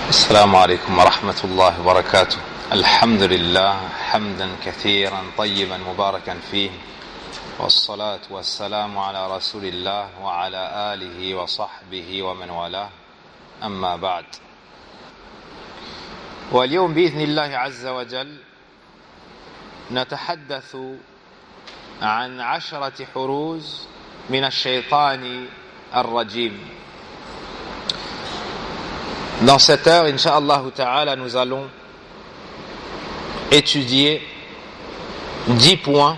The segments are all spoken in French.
السلام عليكم ورحمة الله وبركاته. الحمد لله حمدا كثيرا طيبا مباركا فيه، والصلاة والسلام على رسول الله وعلى آله وصحبه ومن والاه، أما بعد. واليوم بإذن الله عز وجل نتحدث عن 10 حروز من الشيطان الرجيم. Dans cette heure, Inch'Allah Ta'ala, nous allons étudier 10 points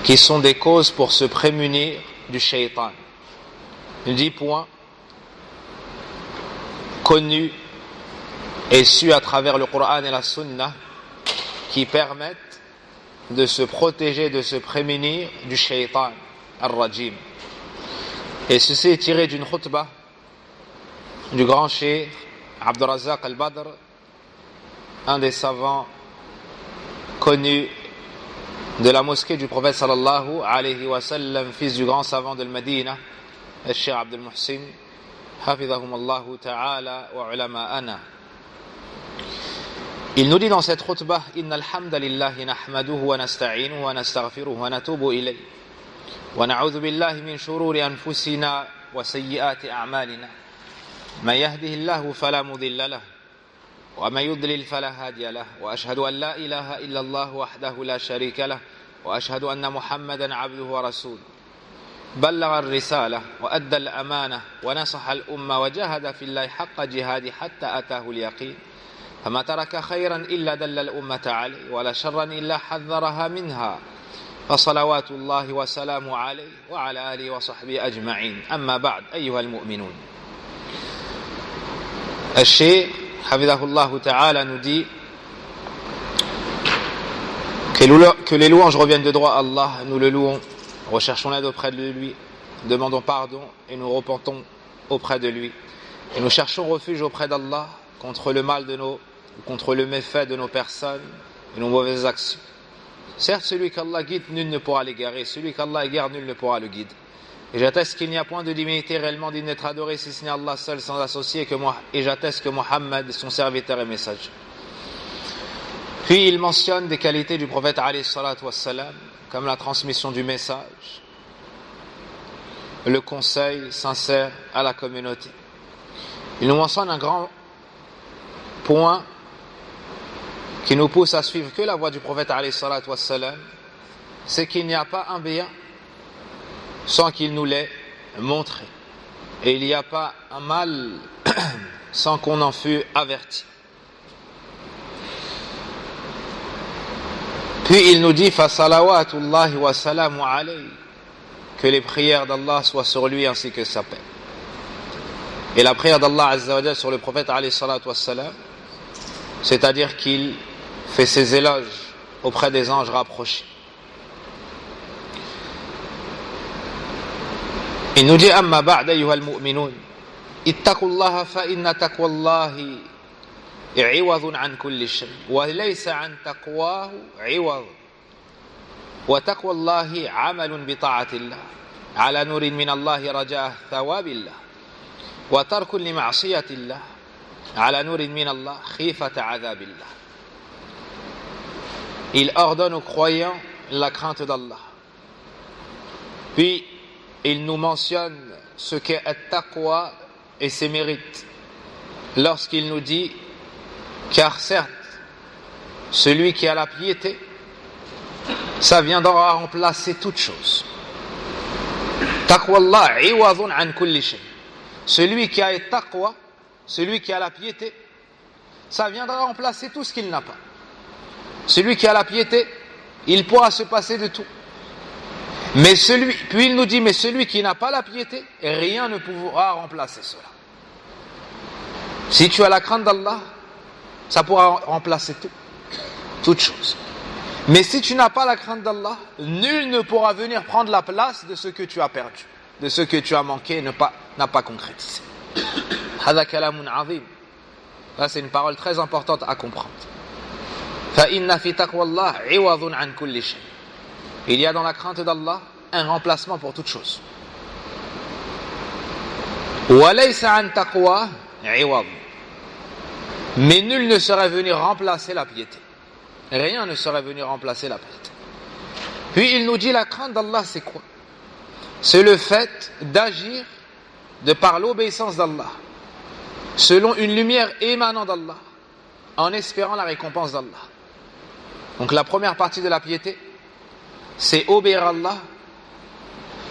qui sont des causes pour se prémunir du shaitan. 10 points connus et sus à travers le Coran et la Sunna qui permettent de se protéger, de se prémunir du shaitan al-rajim. Et ceci est tiré d'une khutbah du grand cheikh Abdurrazzaq al-Badr, un des savants connus de la mosquée du prophète sallallahu alayhi wa sallam, fils du grand savant de Medina, le cheikh Abdul Muhsin, hafidhahum Allahu ta'ala wa ulama'ana. Il nous dit dans cette khutbah: Innal hamdalillahi nahmaduhu wa nasta'inuhu wa nastaghfiruhu wa natubu ilayhi wa na'udhu billahi min shururi anfusina wa sayyiati a'malina. من يهده الله فلا مضل له ومن يضلل فلا هادي له وأشهد أن لا إله إلا الله وحده لا شريك له وأشهد أن محمدا عبده ورسوله بلغ الرسالة وأدى الأمانة ونصح الأمة وجاهد في الله حق جهاده حتى أتاه اليقين فما ترك خيرا إلا دل الأمة عليه ولا شرا إلا حذرها منها فصلوات الله وسلامه عليه وعلى آله وصحبه أجمعين. أما بعد أيها المؤمنون. Le cheikh Hafidhahullah Ta'ala nous dit que les louanges reviennent de droit à Allah. Nous le louons, recherchons l'aide auprès de lui, demandons pardon et nous repentons auprès de lui. Et nous cherchons refuge auprès d'Allah contre le mal contre le méfait de nos personnes et nos mauvaises actions. Certes, celui qu'Allah guide, nul ne pourra l'égarer. Celui qu'Allah égare, nul ne pourra le guider. Et j'atteste qu'il n'y a point de divinité réellement digne d'être adorée si ce n'est Allah seul sans associé, et j'atteste que Mohammed est son serviteur et messager. Puis il mentionne des qualités du prophète alayhi salatu wassalam, comme la transmission du message, le conseil sincère à la communauté. Il nous mentionne un grand point qui nous pousse à suivre que la voie du prophète alayhi salatu wassalam, c'est qu'il n'y a pas un bien sans qu'il nous l'ait montré. Et il n'y a pas un mal sans qu'on en fût averti. Puis il nous dit: Fasalawatullahi wa salamu alayhi, que les prières d'Allah soient sur lui ainsi que sa paix. Et la prière d'Allah Azza wa Jalla sur le prophète alayhi salatu wassalam, c'est-à-dire qu'il fait ses éloges auprès des anges rapprochés. Il nous dit: Amma ba'da ayyuhal mu'minun, ittaqullaha fa inna taqwallahi iwadun an kulli shay wa laysa an taqwahu iwad wa taqwallahi amalun bi ta'atillah ala nurin min Allah raja'a thawabillah wa tarkun li ma'siyatillah ala nurin min Allah khifata 'adhabillah. Il ordonne aux croyants la crainte d'Allah. Puis il nous mentionne ce qu'est at-taqwa et ses mérites lorsqu'il nous dit: car certes, celui qui a la piété, ça viendra remplacer toute chose. Taqwallah iwadun an kulli shay. Celui qui a at-taqwa, celui qui a la piété, ça viendra remplacer tout ce qu'il n'a pas. Celui qui a la piété, il pourra se passer de tout. Puis il nous dit: mais celui qui n'a pas la piété, rien ne pourra remplacer cela. Si tu as la crainte d'Allah, ça pourra remplacer toute chose. Mais si tu n'as pas la crainte d'Allah, nul ne pourra venir prendre la place de ce que tu as perdu, de ce que tu as manqué et n'a pas concrétisé. Hada kalamun azim. Là, c'est une parole très importante à comprendre. Fa inna fi taqwallah iwadun an kulli shay. Il y a dans la crainte d'Allah un remplacement pour toute chose. وَلَيْسَ عَنْ تَقْوَى عِوَضٌ. Mais nul ne saurait venir remplacer la piété. Rien ne saurait venir remplacer la piété. Puis il nous dit la crainte d'Allah, c'est quoi? C'est le fait d'agir de par l'obéissance d'Allah, selon une lumière émanant d'Allah, en espérant la récompense d'Allah. Donc la première partie de la piété, c'est obéir à Allah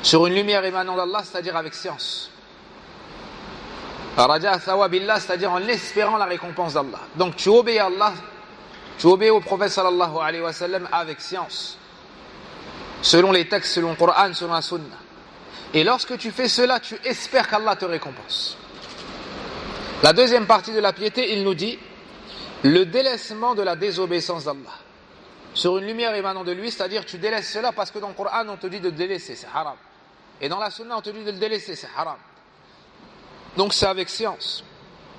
sur une lumière émanant d'Allah, c'est-à-dire avec science. Raja thawabillah, c'est-à-dire en espérant la récompense d'Allah. Donc tu obéis à Allah, tu obéis au prophète sallallahu alayhi wa sallam avec science, selon les textes, selon le Coran, selon la Sunna. Et lorsque tu fais cela, tu espères qu'Allah te récompense. La deuxième partie de la piété, il nous dit le délaissement de la désobéissance d'Allah sur une lumière émanant de lui, c'est-à-dire tu délaisses cela parce que dans le Coran on te dit de le délaisser, c'est haram. Et dans la Sunna on te dit de le délaisser, c'est haram. Donc c'est avec science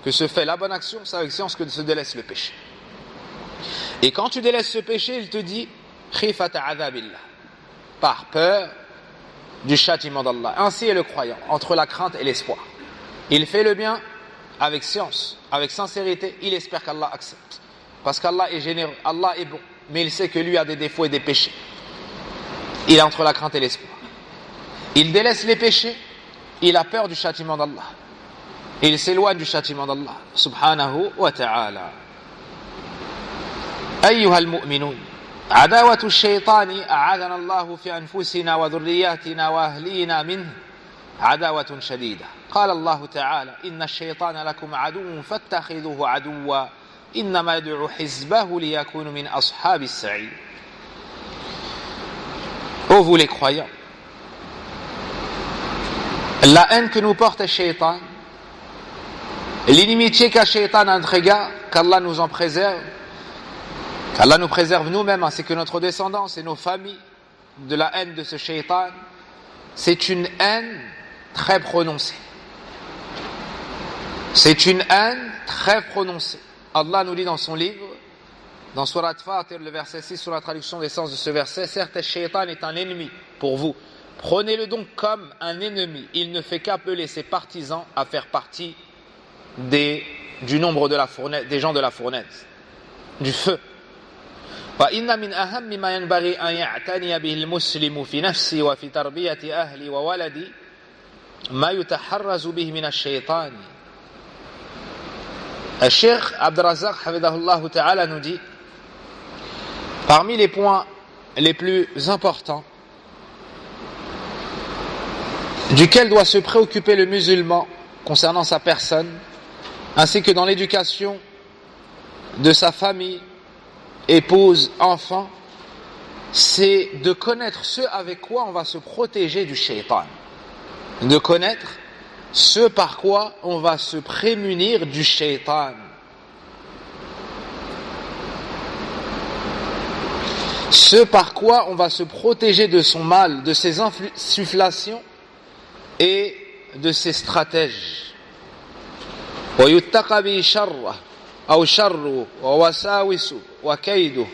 que se fait la bonne action, c'est avec science que se délaisse le péché. Et quand tu délaisses ce péché, il te dit khifata adhabillah, par peur du châtiment d'Allah. Ainsi est le croyant, entre la crainte et l'espoir. Il fait le bien avec science, avec sincérité, il espère qu'Allah accepte. Parce qu'Allah est généreux, Allah est bon, mais il sait que lui a des défauts et des péchés. Il est entre la crainte et l'espoir. Il délaisse les péchés, il a peur du châtiment d'Allah. Et il s'éloigne du châtiment d'Allah, subhanahu wa ta'ala. أيها المؤمنون عداوة الشيطان أعاذنا الله في أنفسنا وذرياتنا وأهلينا منه عداوة شديدة. قال الله تعالى إن الشيطان لكم عدو فاتخذوه عدوا إنما يدعو حزبه ليكونوا من أصحاب السعير. Ô vous les croyants, la haine que nous porte le shaitan, l'inimitié qu'a shaitan à notre égard, qu'Allah nous en préserve, qu'Allah nous préserve nous-mêmes ainsi que notre descendance et nos familles de la haine de ce shaitan, c'est une haine très prononcée. C'est une haine très prononcée. Allah nous dit dans son livre, dans Surat Fatir, le verset 6, sur la traduction des sens de ce verset, certes, le shaitan est un ennemi pour vous. Prenez-le donc comme un ennemi. Il ne fait qu'appeler ses partisans à faire partie du nombre de la fournaise, des gens de la fournaise, du feu. وإن من أهم ما ينبغي أن يعتني به المسلم في نفسه وفي تربية أهلي وولدي ما يتحرز به من الشيطان. Le Cheikh Abd al-Razzaq hafidhahullah ta'ala nous dit, parmi les points les plus importants duquel doit se préoccuper le musulman concernant sa personne, ainsi que dans l'éducation de sa famille, épouse, enfant, c'est de connaître ce avec quoi on va se protéger du shaitan. De connaître ce par quoi on va se prémunir du shaitan. Ce par quoi on va se protéger de son mal, de ses insufflations et de ses stratèges. ويتقى به شره أو شره ووساوسه وكيده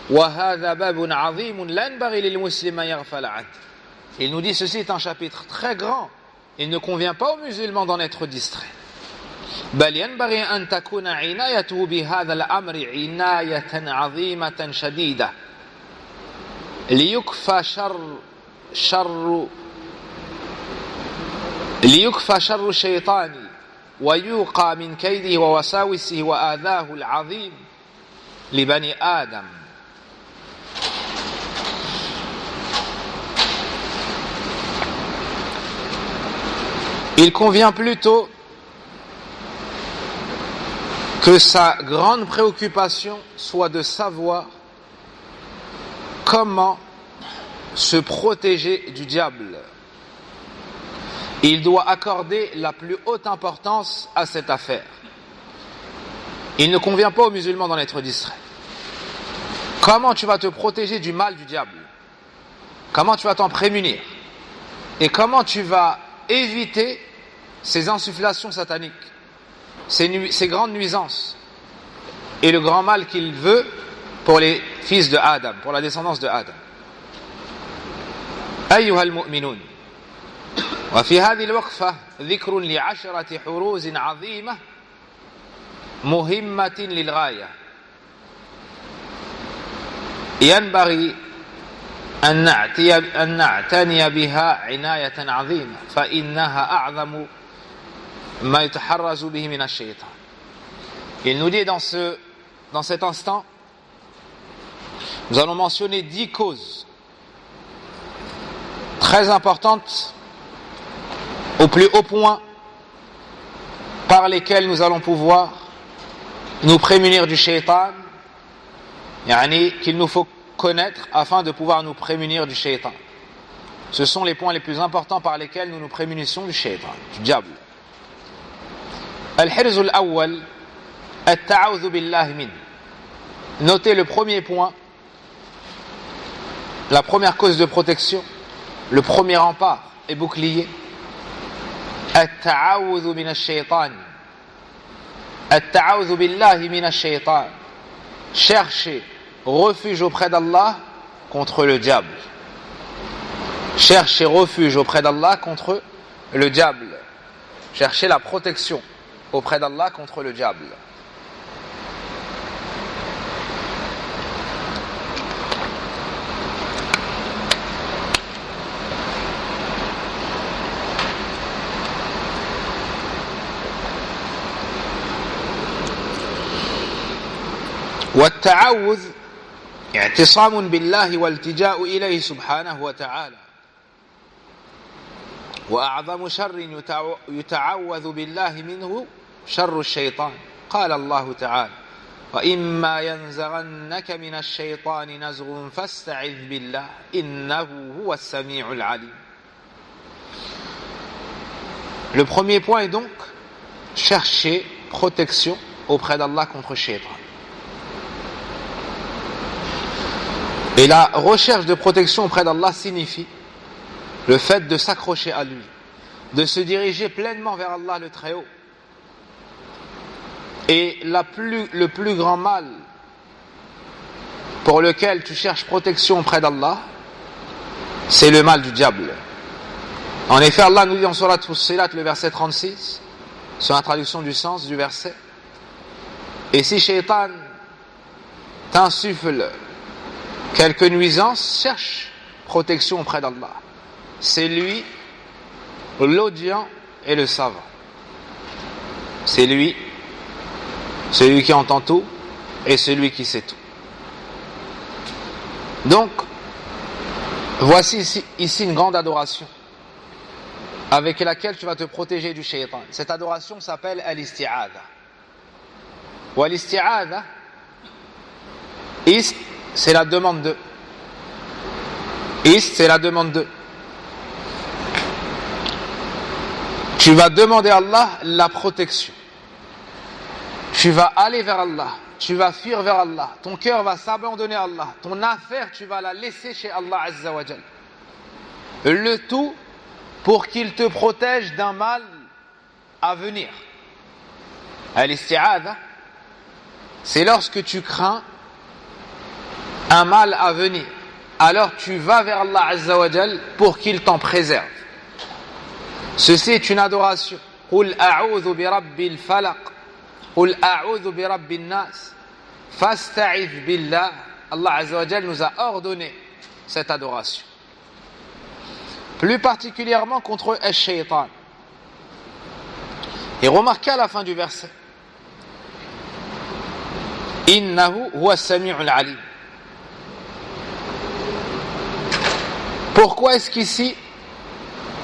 وهذا باب عظيم لا ينبغي للمسلم أن يغفل عنه. Il nous dit ceci est un chapitre très grand. Il ne convient pas aux musulmans d'en être distraits. بل ينبغي أن تكون عنايته بهذا الأمر عناية عظيمة شديدة ليكفى شر الشيطان ويوقى من كيده ووساوسه وآذاه العظيم لبني آدم. Il convient plutôt que sa grande préoccupation soit de savoir comment se protéger du diable. Il doit accorder la plus haute importance à cette affaire. Il ne convient pas aux musulmans d'en être distraits. Comment tu vas te protéger du mal du diable? Comment tu vas t'en prémunir? Et comment tu vas éviter ces insufflations sataniques, ces grandes nuisances et le grand mal qu'il veut pour les fils de Adam, pour la descendance de Adam. أيها المؤمنون وفي هذه الوقفة ذكر ل10 حروز عظيمة مهمة للغاية ينبغي أن نعتني بها عناية عظيمة فإنها أعظم ما يتحرز به من الشيطان. Il nous dit dans cet instant, nous allons mentionner 10 causes très importantes au plus haut point par lesquelles nous allons pouvoir nous prémunir du shaitan, qu'il nous faut connaître afin de pouvoir nous prémunir du shaitan. Ce sont les points les plus importants par lesquels nous nous prémunissons du shaitan, du diable. Al-hirz al-awwal, at-ta'awudhu billahi min. Notez le premier point, la première cause de protection, le premier rempart et bouclier. At-ta'awudhu min ash-shaytan. At-ta'awudhu billahi min ash-shaytan. Cherchez refuge auprès d'Allah contre le diable. Cherchez refuge auprès d'Allah contre le diable. Cherchez la protection auprès d'Allah contre le diable. والتعوذ اعتصام بالله والتجاء إليه سبحانه وتعالى وأعظم شر يتعوذ بالله منه شر الشيطان قال الله تعالى وإما ينزغنك من الشيطان نزغ فاستعذ بالله إنه هو السميع العليم. Le premier point est donc chercher protection auprès d'Allah contre le shaitan. Et la recherche de protection auprès d'Allah signifie le fait de s'accrocher à lui, de se diriger pleinement vers Allah le Très-Haut. Et le plus grand mal pour lequel tu cherches protection auprès d'Allah, c'est le mal du diable. En effet, Allah nous dit en Surat Fussilat, le verset 36, sur la traduction du sens du verset, et si Shaitan t'insuffle quelque nuisance, cherche protection auprès d'Allah. C'est lui, l'audient et le savant. C'est lui, celui qui entend tout et celui qui sait tout. Donc, voici ici une grande adoration avec laquelle tu vas te protéger du shaitan. Cette adoration s'appelle al-isti'adha. Wa al-isti'adha, c'est la demande de. C'est la demande de. Tu vas demander à Allah la protection. Tu vas aller vers Allah. Tu vas fuir vers Allah. Ton cœur va s'abandonner à Allah. Ton affaire, tu vas la laisser chez Allah Azza wa Jal. Le tout pour qu'il te protège d'un mal à venir. Al-isti'adha, c'est lorsque tu crains un mal à venir, alors tu vas vers Allah Azza wa Jal pour qu'il t'en préserve. Ceci est une adoration. Qul a'udhu bi rabbil falaq, qul a'udhu bi rabbin nas, fasta'idh billah. Allah Azza wa Jal nous a ordonné cette adoration. Plus particulièrement contre al-shaytan. Et remarquez à la fin du verset, innahu huwa as-sami'ul alim. Pourquoi est-ce qu'ici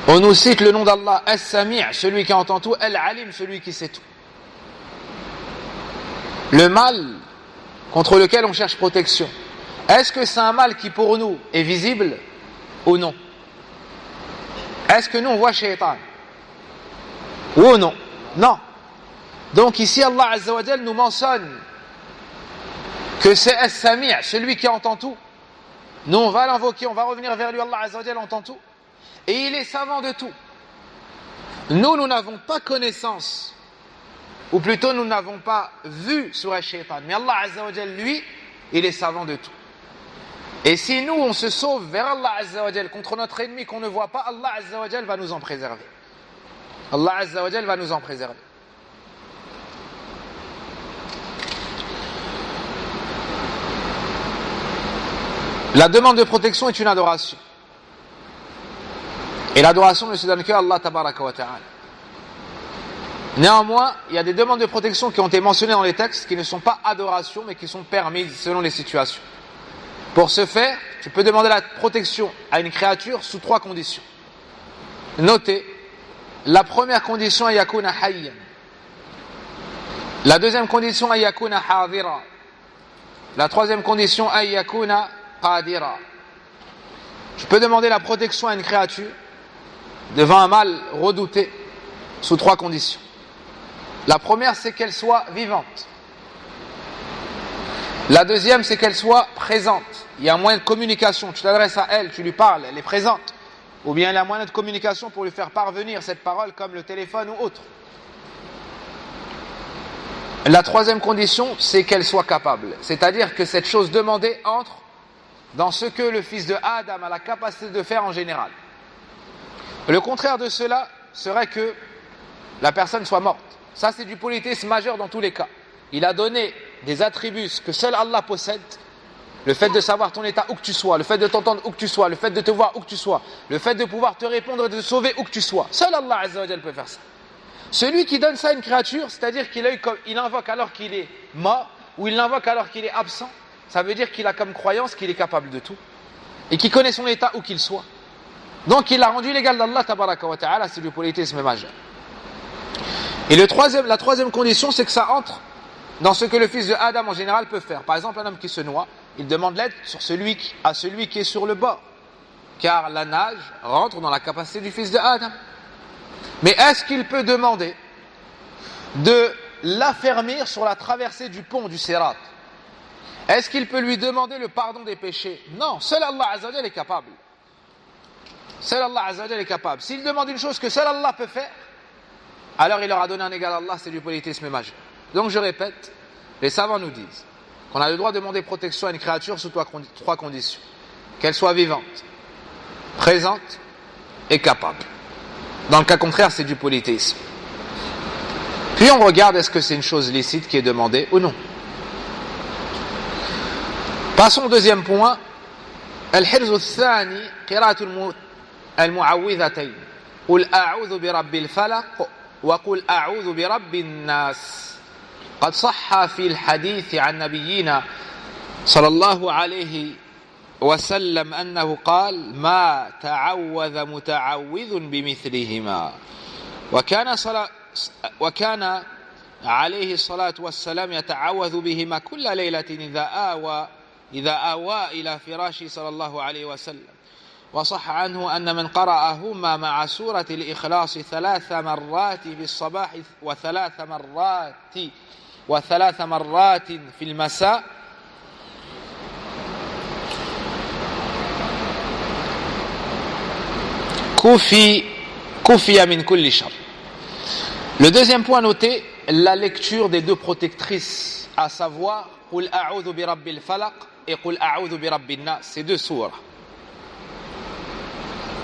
on nous cite le nom d'Allah, As-Sami', celui qui entend tout, Al-Alim, celui qui sait tout? Le mal contre lequel on cherche protection, est-ce que c'est un mal qui pour nous est visible ou non? Est-ce que nous on voit Shaitan? Ou non? Non. Donc ici Allah Azza wa Jal nous mentionne que c'est As-Sami', celui qui entend tout. Nous on va l'invoquer, on va revenir vers lui, Allah Azza wa Jal entend tout. Et il est savant de tout. Nous n'avons pas connaissance, ou plutôt nous n'avons pas vu sur Al-Shaytan. Mais Allah Azza wa Jal, lui, il est savant de tout. Et si nous on se sauve vers Allah Azza wa Jal contre notre ennemi qu'on ne voit pas, Allah Azza wa Jal va nous en préserver. Allah Azza wa Jal va nous en préserver. La demande de protection est une adoration. Et l'adoration ne se donne que à Allah tabaraka wa ta'ala. Néanmoins, il y a des demandes de protection qui ont été mentionnées dans les textes qui ne sont pas adoration mais qui sont permises selon les situations. Pour ce faire, tu peux demander la protection à une créature sous 3 conditions. Notez, la première condition, yakuna hayyan. La deuxième condition, yakuna hadira. La troisième condition, yakuna qadira. Tu peux demander la protection à une créature devant un mal redouté sous 3 conditions. La première, c'est qu'elle soit vivante. La deuxième, c'est qu'elle soit présente. Il y a un moyen de communication. Tu t'adresses à elle, tu lui parles, elle est présente. Ou bien il y a un moyen de communication pour lui faire parvenir cette parole comme le téléphone ou autre. La troisième condition, c'est qu'elle soit capable. C'est-à-dire que cette chose demandée entre dans ce que le fils de Adam a la capacité de faire en général. Le contraire de cela serait que la personne soit morte. Ça, c'est du polythéisme majeur dans tous les cas. Il a donné des attributs que seul Allah possède. Le fait de savoir ton état où que tu sois, le fait de t'entendre où que tu sois, le fait de te voir où que tu sois, le fait de pouvoir te répondre et de te sauver où que tu sois. Seul Allah Azza wa Jal peut faire ça. Celui qui donne ça à une créature, c'est-à-dire qu'il invoque alors qu'il est mort, ou il l'invoque alors qu'il est absent, ça veut dire qu'il a comme croyance qu'il est capable de tout, et qu'il connaît son état où qu'il soit. Donc il l'a rendu l'égal d'Allah tabaraka wa ta'ala, c'est du polythéisme majeur. Et la troisième condition, c'est que ça entre dans ce que le fils de Adam en général peut faire. Par exemple, un homme qui se noie, il demande l'aide à celui qui est sur le bord. Car la nage rentre dans la capacité du fils de Adam. Mais est-ce qu'il peut demander de l'affermir sur la traversée du pont du Sirat? Est-ce qu'il peut lui demander le pardon des péchés? Non, seul Allah Azza wa Jal est capable. Seul Allah Azza wa Jal est capable. S'il demande une chose que seul Allah peut faire, alors il aura donné un égal à Allah, c'est du polythéisme majeur. Donc je répète, les savants nous disent qu'on a le droit de demander protection à une créature sous 3 conditions. Qu'elle soit vivante, présente et capable. Dans le cas contraire, c'est du polythéisme. Puis on regarde est-ce que c'est une chose licite qui est demandée ou non. Passons au deuxième point. الحرز الثاني قراءة المعوذتين قل أعوذ برب الفلق وقل أعوذ برب الناس قد صح في الحديث عن نبينا صلى الله عليه وسلم أنه قال ما تعوذ متعوذ بمثلهما وكان عليه الصلاة والسلام يتعوذ بهما كل ليلة إذا آوى إلى فراشه صلى الله عليه وسلم وصح عنه أن من قرأهما مع سورة الإخلاص 3 مرات في الصباح وثلاث مرات في المساء كفي من كل شر. Le deuxième point noté, la lecture des 2 protectrices, à savoir قل أعوذ برب الفلق et قل أعوذ برب الناس, ces 2 sourates.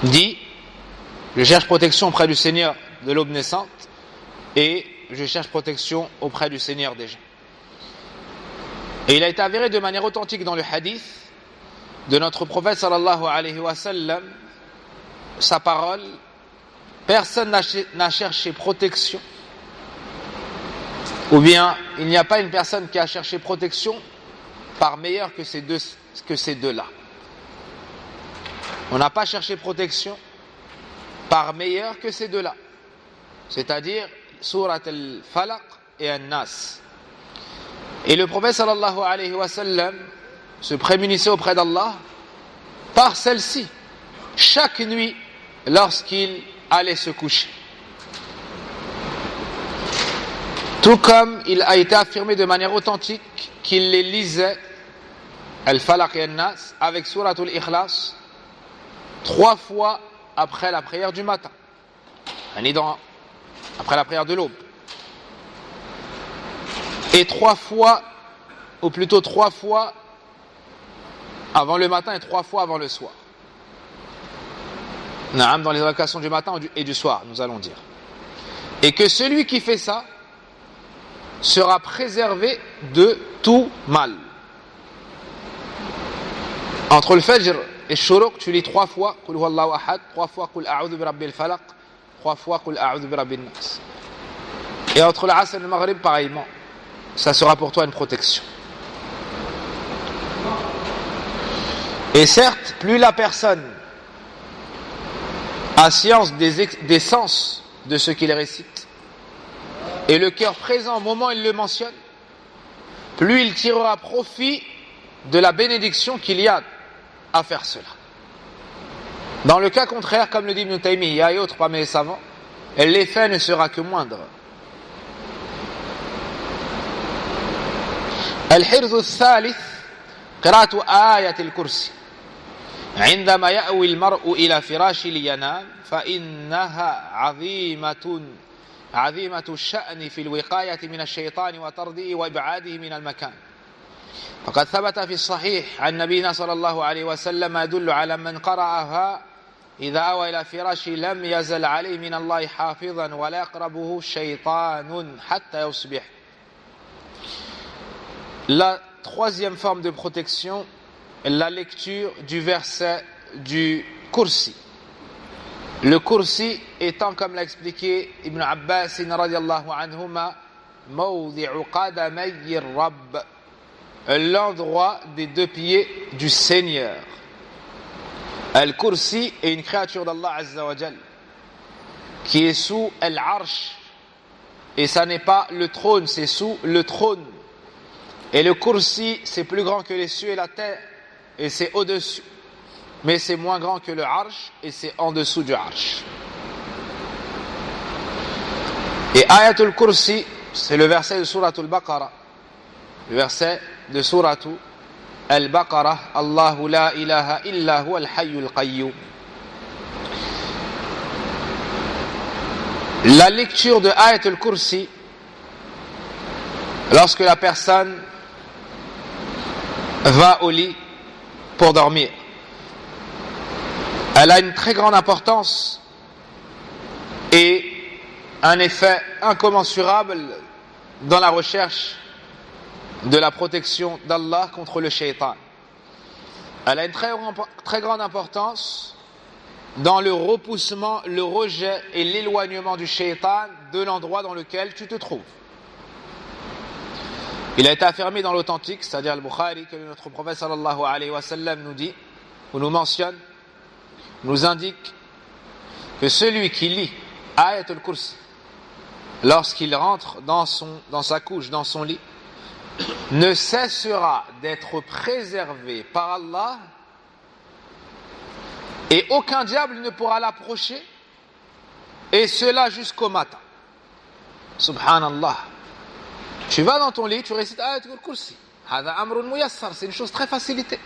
Dit, je cherche protection auprès du Seigneur de l'aube naissante et je cherche protection auprès du Seigneur des gens. Et il a été avéré de manière authentique dans le hadith de notre prophète sallallahu alayhi wa sallam, sa parole, personne n'a cherché protection, ou bien il n'y a pas une personne qui a cherché protection par meilleur que ces deux-là. On n'a pas cherché protection par meilleur que ces 2-là, c'est-à-dire Surat al-Falaq et An-Nas. Et le prophète sallallahu alayhi wa sallam se prémunissait auprès d'Allah par celle-ci chaque nuit lorsqu'il allait se coucher. Tout comme il a été affirmé de manière authentique qu'il les lisait, Al-Falaq et An-Nas, avec Surat al-Ikhlas, 3 fois après la prière du matin, après la prière de l'aube, et 3 fois, ou plutôt 3 fois avant le matin et 3 fois avant le soir. Dans les invocations du matin et du soir, nous allons dire. Et que celui qui fait ça sera préservé de tout mal. Entre le Fajr et Shuruq, tu lis 3 fois Qul huwallahu ahad, 3 fois Qul a'udhu bi rabbil falaq, 3 fois Qul a'udhu bi rabbin nas. Et entre l'Asr et le Maghrib, pareillement, ça sera pour toi une protection. Et certes, plus la personne a science des sens de ce qu'il récite, et le cœur présent au moment où il le mentionne, plus il tirera profit de la bénédiction qu'il y a à faire cela. Dans le cas contraire, comme le dit Ibn Taymiyyah et autres parmi les savants, l'effet ne sera que moindre. الحرز الثالث قراءة آية الكرسي عندما يأوي المرء إلى فراش لينام فإنها عظيمة الشأن في الوقاية من الشيطان وطرده وإبعاده من المكان. فقد ثبت في الصحيح عن نبينا صلى الله عليه وسلم ما يدل على من قرأها إذا أوى إلى فراشه لم يزل عليه من الله حافظا ولا يقربه شيطان حتى يصبح. La troisième forme de protection, la lecture du verset du Kursi. Le Kursi étant, comme l'a expliqué Ibn Abbas radiallahu anhuma, mawdi'u qadamayyi rabb, l'endroit des 2 pieds du Seigneur. Al-Kursi est une créature d'Allah Azza wa Jal qui est sous Al-Arsh, et ça n'est pas le trône, c'est sous le trône. Et le Kursi, c'est plus grand que les cieux et la terre, et c'est au-dessus. Mais c'est moins grand que le Arsh, et c'est en dessous du Arsh. Et Ayatul Kursi, c'est le verset de Suratul Baqarah. Le verset de Suratul Al-Baqarah, Allahu la ilaha illa huwa al-hayyul qayyum. La lecture de Ayatul Kursi, lorsque la personne va au lit pour dormir, elle a une très grande importance et un effet incommensurable dans la recherche de la protection d'Allah contre le shaitan. Elle a une très grande importance dans le repoussement, le rejet et l'éloignement du shaitan de l'endroit dans lequel tu te trouves. Il a été affirmé dans l'authentique, c'est-à-dire Al-Bukhari, que notre prophète sallallahu alayhi wa sallam nous dit, ou nous mentionne, nous indique que celui qui lit Ayatul Kursi lorsqu'il rentre dans sa couche, dans son lit, ne cessera d'être préservé par Allah et aucun diable ne pourra l'approcher, et cela jusqu'au matin. Subhanallah. Tu vas dans ton lit, tu récites Ayatul Kursi. Hada amrun muyassar, c'est une chose très facilitée.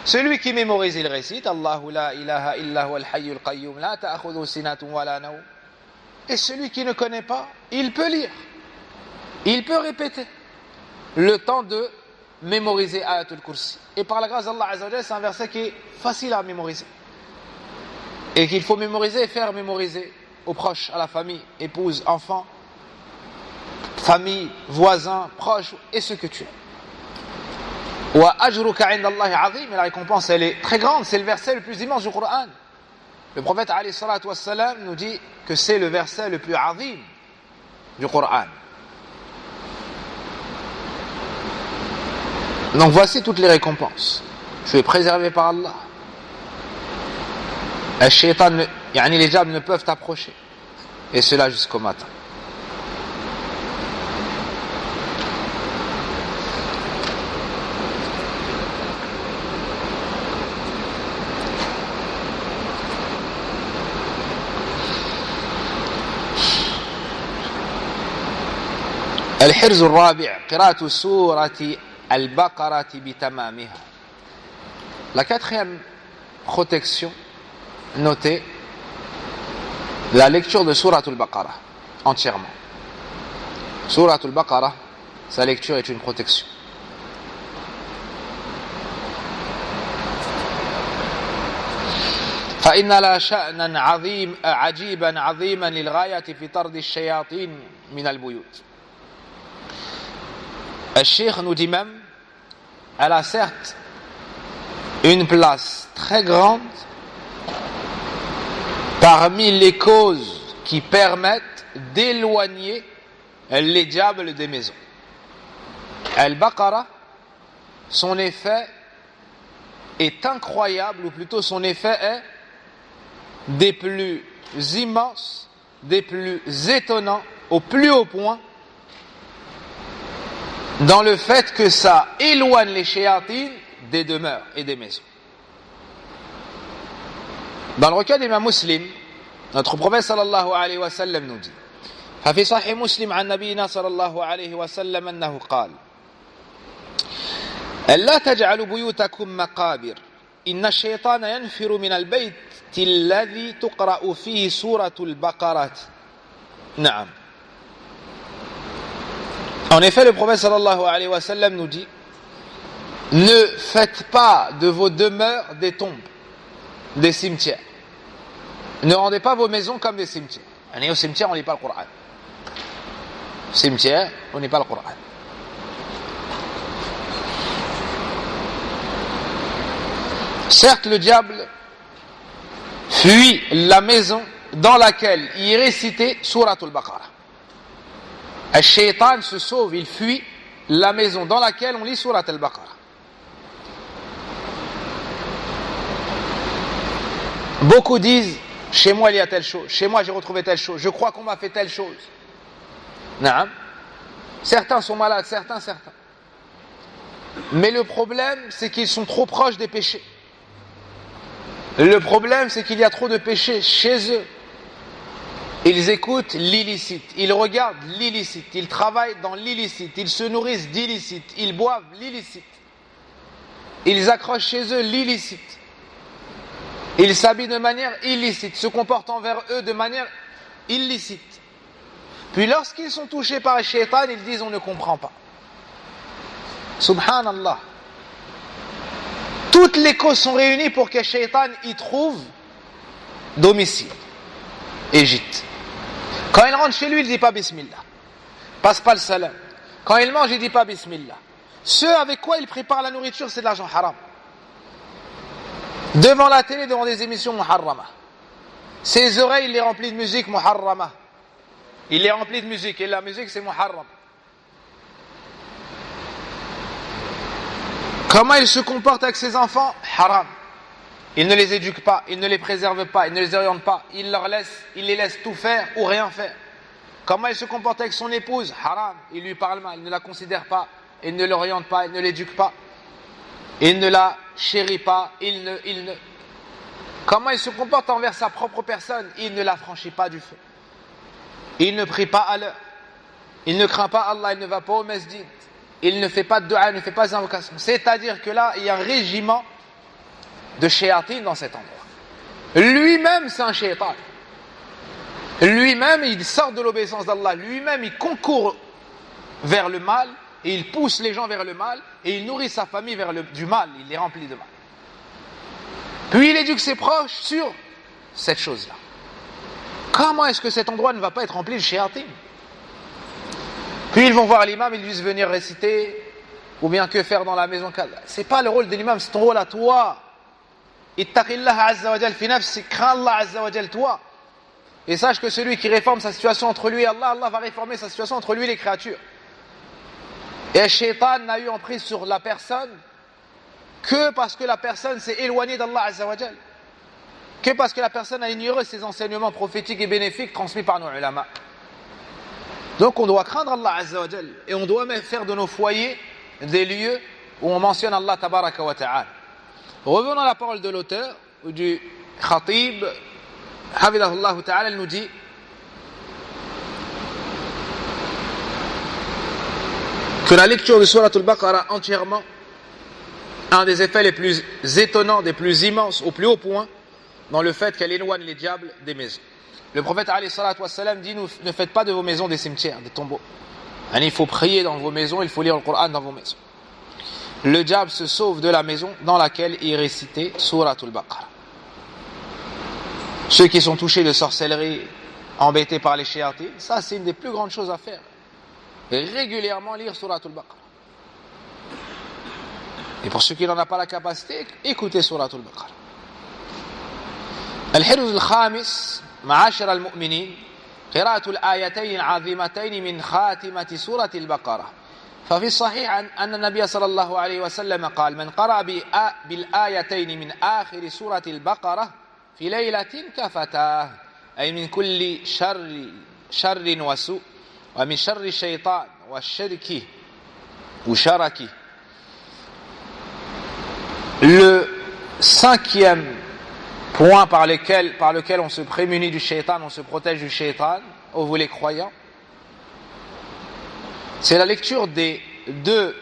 Celui qui mémorise, il récite Allahu la ilaha illa huwa al-hayyul qayyum la ta'khudhuhu sinatun wa la nawm. Et celui qui ne connaît pas, il peut lire. Il peut répéter le temps de mémoriser Ayatul Kursi. Et par la grâce d'Allah Azza wa Jalla, c'est un verset qui est facile à mémoriser. Et qu'il faut mémoriser et faire mémoriser aux proches, à la famille, épouse, enfants, famille, voisins, proches, et ce que tu es. Wa ajruka 'inda Allahi 'azim, et la récompense elle est très grande, c'est le verset le plus immense du Coran. Le prophète alayhi salatu wassalam nous dit que c'est le verset le plus 'azim du Coran. Donc voici toutes les récompenses. Tu es préservé par Allah. Les diables ne peuvent t'approcher. Et cela jusqu'au matin. الحرز الرابع قراءة سورة البقرة بتمامها. La 4e protection, notez la lecture de Surat al-Baqarah entièrement. Surat al-Baqarah, sa lecture est une protection. فإن لا شأنا عجيبا عظيما للغاية في طرد الشياطين من البيوت. Le Cheikh nous dit même, elle a certes une place très grande parmi les causes qui permettent d'éloigner les diables des maisons. Al-Baqarah, son effet est incroyable, ou plutôt son effet est des plus immenses, des plus étonnants, au plus haut point, dans le fait que ça éloigne les shayatines des demeures et des maisons. Dans le recueil d'Imam Muslim, notre prophète sallallahu alayhi wa sallam nous dit: ففي صحيح مسلم عن نبينا صلى الله عليه وسلم أنه قال: لا تجعلوا بيوتكم مقابر إن الشيطان ينفر من البيت الذي تقرأ فيه سورة البقرة. نعم. En effet, le prophète sallallahu alayhi wa sallam nous dit: ne faites pas de vos demeures des tombes, des cimetières. Ne rendez pas vos maisons comme des cimetières. Et au cimetière, on ne lit pas le Coran. Cimetière, on ne lit pas le Coran. Certes, le diable fuit la maison dans laquelle il est récité Surat al-Baqarah. Al-Shaytan se sauve, il fuit la maison dans laquelle on lit Surat al-Baqarah. Beaucoup disent: chez moi il y a telle chose, chez moi j'ai retrouvé telle chose, je crois qu'on m'a fait telle chose. Non. Certains sont malades, certains. Mais le problème, c'est qu'ils sont trop proches des péchés. Le problème, c'est qu'il y a trop de péchés chez eux. Ils écoutent l'illicite, ils regardent l'illicite, ils travaillent dans l'illicite, ils se nourrissent d'illicite, ils boivent l'illicite. Ils accrochent chez eux l'illicite. Ils s'habillent de manière illicite, se comportent envers eux de manière illicite. Puis lorsqu'ils sont touchés par le shaitan, ils disent: on ne comprend pas. Subhanallah. Toutes les causes sont réunies pour que le shaitan y trouve domicile et gîte. Quand il rentre chez lui, il ne dit pas Bismillah. Passe pas le salam. Quand il mange, il ne dit pas Bismillah. Ce avec quoi il prépare la nourriture, c'est de l'argent haram. Devant la télé, devant des émissions muharrama. Ses oreilles, il les remplit de musique muharrama. Il les remplit de musique, et la musique c'est muharram. Comment il se comporte avec ses enfants? Haram. Il ne les éduque pas, il ne les préserve pas, il ne les oriente pas, il les laisse tout faire ou rien faire. Comment il se comporte avec son épouse? Haram. Il lui parle mal, il ne la considère pas, il ne l'oriente pas, il ne l'éduque pas, il ne la chérit pas, Comment il se comporte envers sa propre personne? Il ne la franchit pas du feu. Il ne prie pas à l'heure. Il ne craint pas Allah, il ne va pas au masjid. Il ne fait pas de dua, il ne fait pas d'invocation. C'est-à-dire que là, il y a un régiment de shayatin dans cet endroit. Lui-même, c'est un shaytan. Lui-même, il sort de l'obéissance d'Allah. Lui-même, il concourt vers le mal, et il pousse les gens vers le mal, et il nourrit sa famille vers du mal. Il les remplit de mal. Puis il éduque ses proches sur cette chose-là. Comment est-ce que cet endroit ne va pas être rempli de shayatin? Puis ils vont voir l'imam, ils lui disent venir réciter, ou bien que faire dans la maison. C'est pas le rôle de l'imam, c'est ton rôle à toi. Ittaqillah azza wa jal fi nafsik, crains Allah azza wa jal toi. Et sache que celui qui réforme sa situation entre lui et Allah, Allah va réformer sa situation entre lui et les créatures. Et le shaitan n'a eu emprise sur la personne que parce que la personne s'est éloignée d'Allah azza wa jal. Que parce que la personne a ignoré ses enseignements prophétiques et bénéfiques transmis par nos ulama. Donc on doit craindre Allah azza wa jal, et on doit même faire de nos foyers des lieux où on mentionne Allah tabaraka wa ta'ala. Revenons à la parole de l'auteur, ou du khatib, hafidahullah ta'ala, il nous dit que la lecture de Surat al-Baqarah entièrement a un des effets les plus étonnants, des plus immenses, au plus haut point, dans le fait qu'elle éloigne les diables des maisons. Le prophète alayhi salatu wassalam dit: ne faites pas de vos maisons des cimetières, des tombeaux. Il faut prier dans vos maisons, il faut lire le Coran dans vos maisons. Le diable se sauve de la maison dans laquelle il est récité Surat al-Baqarah. Ceux qui sont touchés de sorcellerie, embêtés par les shayatins, ça c'est une des plus grandes choses à faire. Et régulièrement lire Surat al-Baqarah. Et pour ceux qui n'en ont pas la capacité, écoutez Surat al-Baqarah. الحرز الخامس معاشر المؤمنين قراءة الآيتين العظيمتين من خاتمة سورة البقرة. ففي الصحيح أن النبي صلى الله عليه وسلم قال: من قرأ بالآيتين من آخر سورة البقرة في ليلة كفتاه، أي من كل شر وسوء ومن شر الشيطان والشرك وشركه. Le cinquième point par lequel on se prémunit du shaitan, on se protège du shaitan, ô vous les croyants, c'est la lecture des deux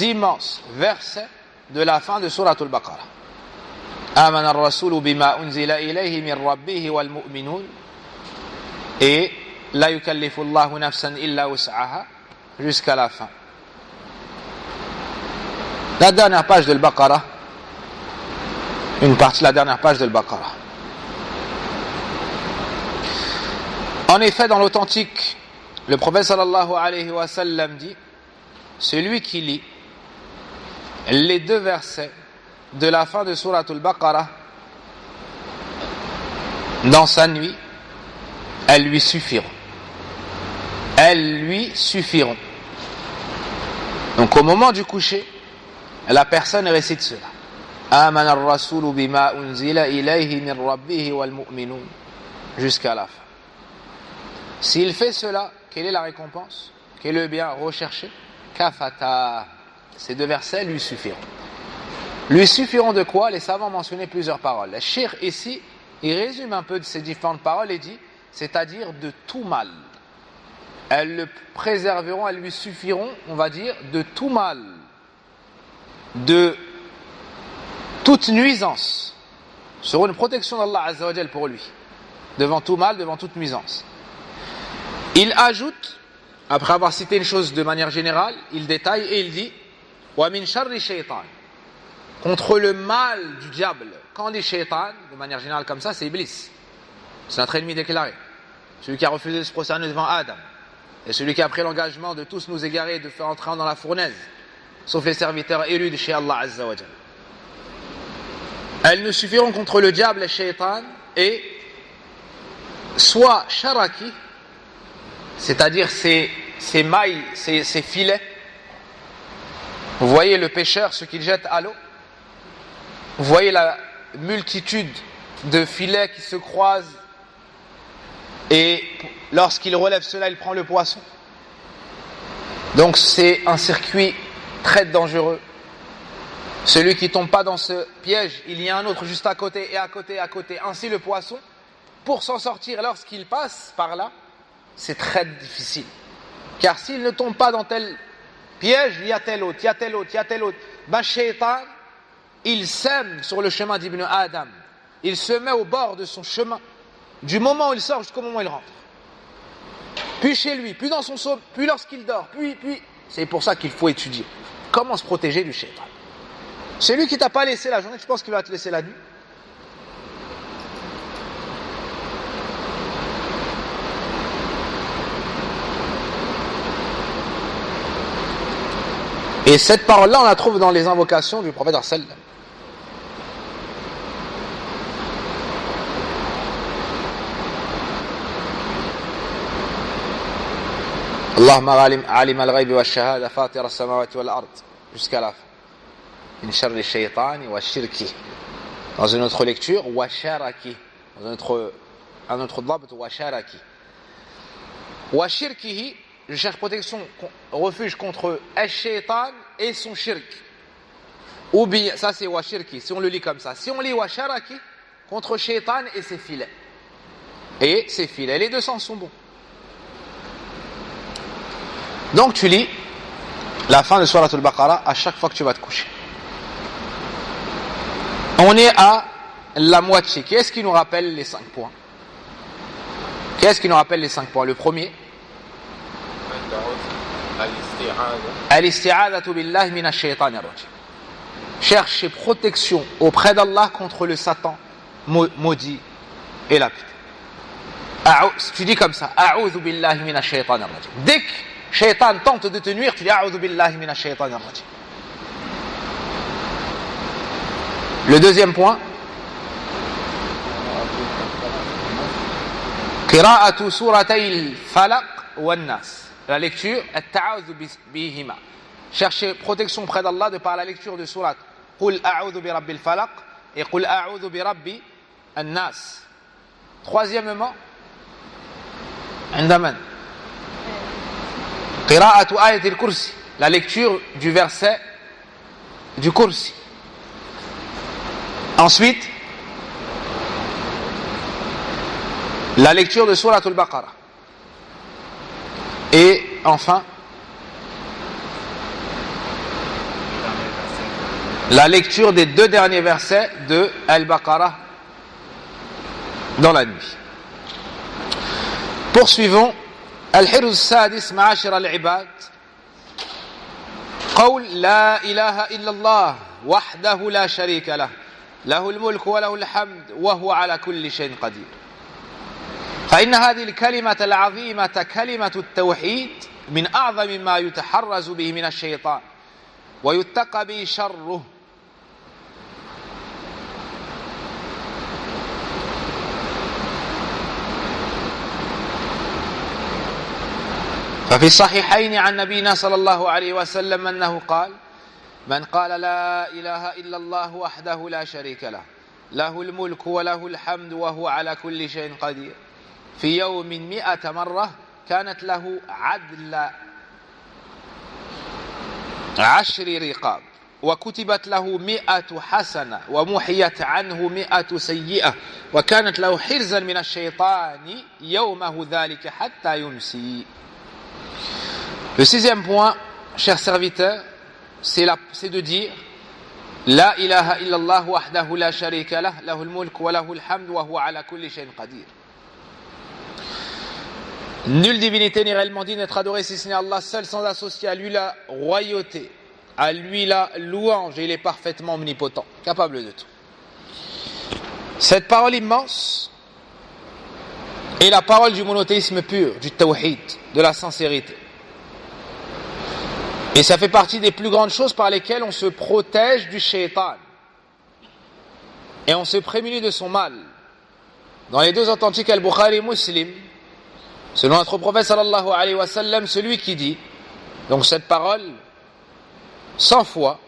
immenses versets de la fin de Surat al-Baqarah. آمن الرسول بما أنزل إليه من ربه والمؤمنون et لا يكلف الله نفسا إلا وسعها jusqu'à la fin. La dernière page de al-Baqarah, une partie de la dernière page de al-Baqarah. En effet, dans l'authentique, le prophète sallallahu alayhi wa sallam dit: celui qui lit les deux versets de la fin de Surat al-Baqarah dans sa nuit, elles lui suffiront. Elles lui suffiront. Donc au moment du coucher, la personne récite cela. آمن الرسول بما أنزل إليه من ربه والمؤمنون jusqu'à la fin. S'il fait cela, quelle est la récompense? Quel est le bien recherché? Kafata. Ces deux versets lui suffiront. Lui suffiront de quoi? Les savants mentionnaient plusieurs paroles. Le cheikh ici, il résume un peu de ces différentes paroles et dit, c'est-à-dire de tout mal. Elles le préserveront, elles lui suffiront, on va dire, de tout mal, de toute nuisance, seront une protection d'Allah Azza wa Jal pour lui, devant tout mal, devant toute nuisance. Il ajoute, après avoir cité une chose de manière générale, il détaille et il dit wa min sharri shaytan, contre le mal du diable. Quand on dit shaytan, de manière générale comme ça, c'est Iblis, c'est notre ennemi déclaré, celui qui a refusé de se prosterner devant Adam, et celui qui a pris l'engagement de tous nous égarer et de faire entrer dans la fournaise, sauf les serviteurs élus de chez Allah Azza wa Jal. Elles ne suffiront contre le diable et shaytan, et soit sharaki, c'est-à-dire ces mailles, ces filets. Vous voyez le pêcheur, ce qu'il jette à l'eau. Vous voyez la multitude de filets qui se croisent, et lorsqu'il relève cela, il prend le poisson. Donc c'est un circuit très dangereux. Celui qui tombe pas dans ce piège, il y a un autre juste à côté, et à côté, à côté. Ainsi le poisson, pour s'en sortir lorsqu'il passe par là, c'est très difficile. Car s'il ne tombe pas dans tel piège, il y a tel autre, il y a tel autre, il y a tel autre. Ben, shaitan, il sème sur le chemin d'Ibn Adam. Il se met au bord de son chemin, du moment où il sort jusqu'au moment où il rentre. Puis chez lui, puis dans son sommeil, puis lorsqu'il dort, puis. C'est pour ça qu'il faut étudier. Comment se protéger du shaitan. Celui qui t'a pas laissé la journée, tu penses qu'il va te laisser la nuit? Et cette parole-là, on la trouve dans les invocations du prophète sallallahu alayhi wa sallam. Allahumma alim al-ghaybi wa shahada fatir as-samawati wal ard jusqu'à la fin. Min sharri shaytani wa shirki. Dans une autre lecture, wa sharaki. Dans un autre dhabt, wa sharaki. Wa shirkihi, je cherche protection, refuge contre al-shaytan et son shirk. Ou bien, ça c'est wa shirki, si on le lit comme ça. Si on lit wa sharaki, contre shaytan et ses filets. Et ses filets, les deux sens sont bons. Donc tu lis la fin de Surat al-Baqarah à chaque fois que tu vas te coucher. On est à la moitié. Qu'est-ce qui nous rappelle les 5 points? Qu'est-ce qui nous rappelle les 5 points? Le premier, al-isti'adatu billahi minash shaytanir rajim. Chercher protection auprès d'Allah contre le Satan maudit et lapide. Tu dis comme ça, a'udhu billahi minash shaytanir rajim. Dès que Shaitan tente de te nuire, tu dis a'udhu billahi minash shaytanir rajim. Le deuxième point, qira'atu suratay al-falaq wa an-nas. La lecture, at-ta'awudhu bihima. Chercher protection près d'Allah de par la lecture de surat Qul a'udhu bi rabbil falaq et Qul a'udhu bi rabbi an-nas. Troisièmement, عندما قراءة آية الكرسي, la lecture du verset du Kursi. Ensuite, la lecture de Surat al-Baqarah. Et enfin, la lecture des 2 derniers versets de Al-Baqarah dans la nuit. Poursuivons. Al-Hirz Sadis, Ma'ashir al-Ibad. قول لا إله إلا الله وحده لا شريك له له الملك وله الحمد وهو على كل شيء قدير. فإن هذه الكلمة العظيمة كلمة التوحيد من أعظم ما يتحرز به من الشيطان ويتقى به شره. ففي الصحيحين عن نبينا صلى الله عليه وسلم أنه قال من قال لا إله إلا الله وحده لا شريك له له الملك وله الحمد وهو على كل شيء قدير في يوم 100 مرة كانت له عدل 10 رقاب وكتبت له 100 حسنة ومحيت عنه 100 سيئة وكانت له حرزا من الشيطان يومه ذلك حتى يمسي. Le 6e point, chers serviteurs, c'est de dire La ilaha illallah wahdahu la sharika lah, lahul mulk wa lahul hamd wa huwa ala kulli shay'in qadir. Nulle divinité n'est réellement digne d'être adorée si ce n'est Allah seul, sans associer à lui la royauté, à lui la louange, et il est parfaitement omnipotent, capable de tout. Cette parole immense est la parole du monothéisme pur, du tawhid, de la sincérité. Et ça fait partie des plus grandes choses par lesquelles on se protège du shaitan. Et on se prémunit de son mal. Dans les 2 authentiques Al-Bukhari et Muslim, selon notre prophète sallallahu alayhi wa sallam, celui qui dit, donc cette parole, 100 fois,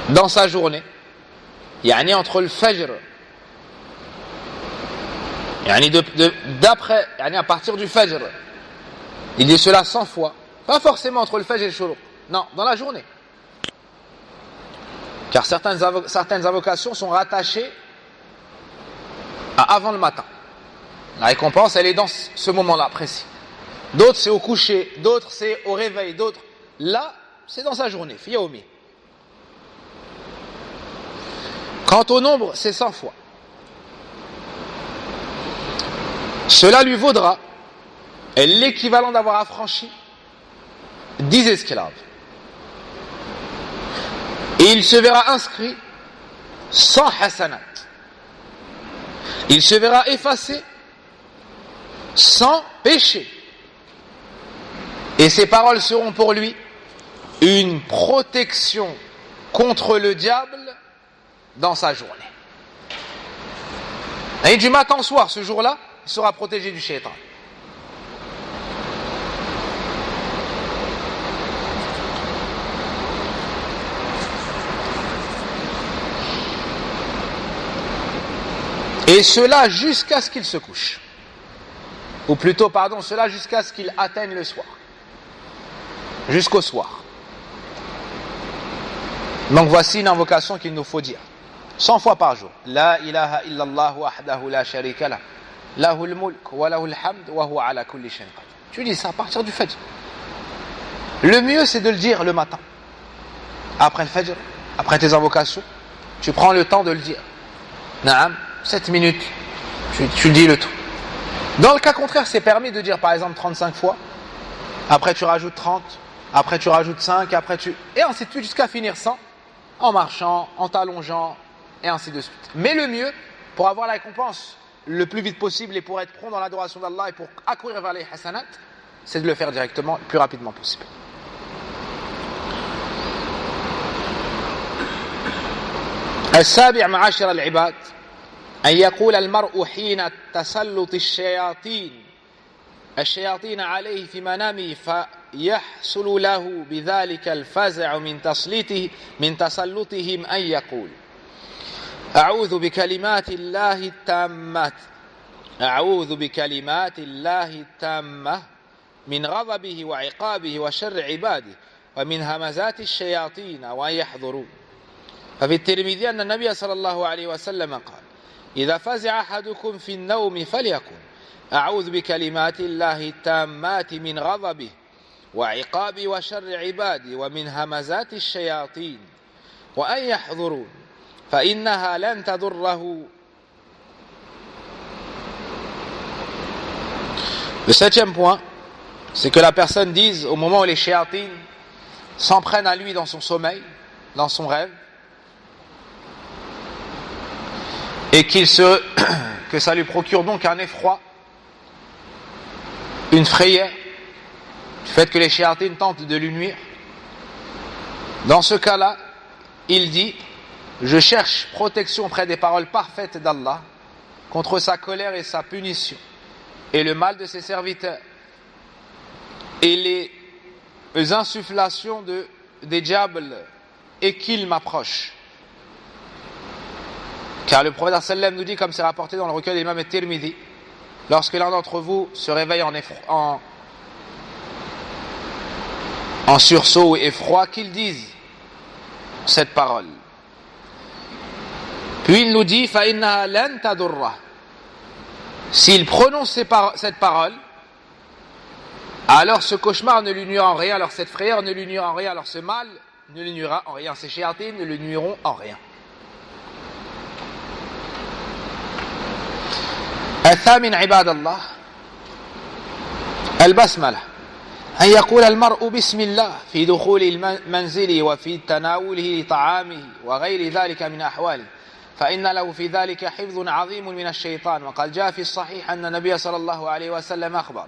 dans sa journée, yani entre le fajr, yani d'après, yani à partir du fajr, il dit cela 100 fois, pas forcément entre le fajr et le shuruq, non, dans la journée. Car certaines invocations sont rattachées à avant le matin. La récompense, elle est dans ce moment-là précis. D'autres, c'est au coucher, d'autres, c'est au réveil, d'autres, là, c'est dans sa journée, fi yawmi. Quant au nombre, c'est 100 fois. Cela lui vaudra l'équivalent d'avoir affranchi 10 esclaves. Et il se verra inscrit sans hasanat. Il se verra effacé sans péché. Et ces paroles seront pour lui une protection contre le diable dans sa journée. Et du matin au soir, ce jour-là, il sera protégé du shaitan. Et cela jusqu'à ce qu'il se couche. Ou plutôt, pardon, cela jusqu'à ce qu'il atteigne le soir. Jusqu'au soir. Donc voici une invocation qu'il nous faut dire. 100 fois par jour. La ilaha illallah wahdahu la sharika lah. Lahul mulk wa lahul hamd wa huwa ala kulli shay'in qadir. Tu dis ça à partir du fajr. Le mieux c'est de le dire le matin. Après le fajr, après tes invocations, tu prends le temps de le dire. Naam, 7 minutes, tu dis le tout. Dans le cas contraire, c'est permis de dire par exemple 35 fois. Après tu rajoutes 30, après tu rajoutes 5, après tu... Et ainsi de suite jusqu'à finir 100, en marchant, en t'allongeant, et ainsi de suite. Mais le mieux, pour avoir la récompense le plus vite possible et pour être prompt dans l'adoration d'Allah et pour accourir vers les hasanat, c'est de le faire directement, le plus rapidement possible. السابع معاشر العباد أن يقول المرء حين تسلط الشياطين عليه في منامه فيحصل له بذلك الفزع من تسلطهم أن يقول أعوذ بكلمات الله التامة من غضبه وعقابه وشر عباده ومن همزات الشياطين وأن يحضرون. ففي الترمذي أن النبي صلى الله عليه وسلم قال إذا فزع أحدكم في النوم فليقل أعوذ بكلمات الله التامات من غضبه وعقابه وشر عباده ومن همزات الشياطين وأن يحضرون فإنها لن تضره. Le septième point, c'est que la personne dise au moment où les shayatines s'en prennent à lui dans son sommeil, dans son rêve, et que ça lui procure donc un effroi, une frayeur, du fait que les shayatines tentent de lui nuire. Dans ce cas-là, il dit je cherche protection auprès des paroles parfaites d'Allah contre sa colère et sa punition et le mal de ses serviteurs et les insufflations des diables et qu'ils m'approchent. Car le prophète sallam nous dit, comme c'est rapporté dans le recueil d'Imam al-Tirmidhi, lorsque l'un d'entre vous se réveille en sursaut et effroi, qu'il dise cette parole. Puis il nous dit فَإِنَّهَا لَن تَضُرَّهُ. S'il prononce cette parole, alors ce cauchemar ne lui nuira en rien, alors cette frayeur ne lui nuira en rien, alors ce mal ne lui nuira en rien, ces shayatines ne lui nuiront en rien. الثامن عباد الله البسملة أن يقول المرء بسم الله في دخول المنزل وفي تناوله لطعامه وغير ذلك من أحواله فإن له في ذلك حفظ عظيم من الشيطان. وقد جاء في الصحيح أن النبي صلى الله عليه وسلم أخبر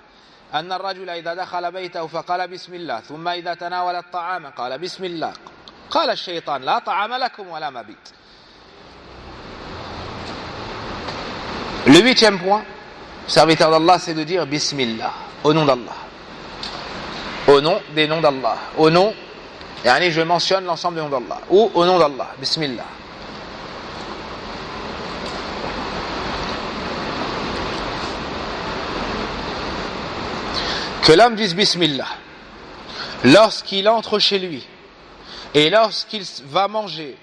أن الرجل إذا دخل بيته فقال بسم الله ثم إذا تناول الطعام قال بسم الله قال الشيطان لا طعام لكم ولا مبيت. Le huitième point, serviteur d'Allah, c'est de dire Bismillah, au nom d'Allah. Au nom des noms d'Allah. Au nom, yani je mentionne l'ensemble des noms d'Allah. Ou au nom d'Allah, Bismillah. Que l'homme dise Bismillah lorsqu'il entre chez lui et lorsqu'il va manger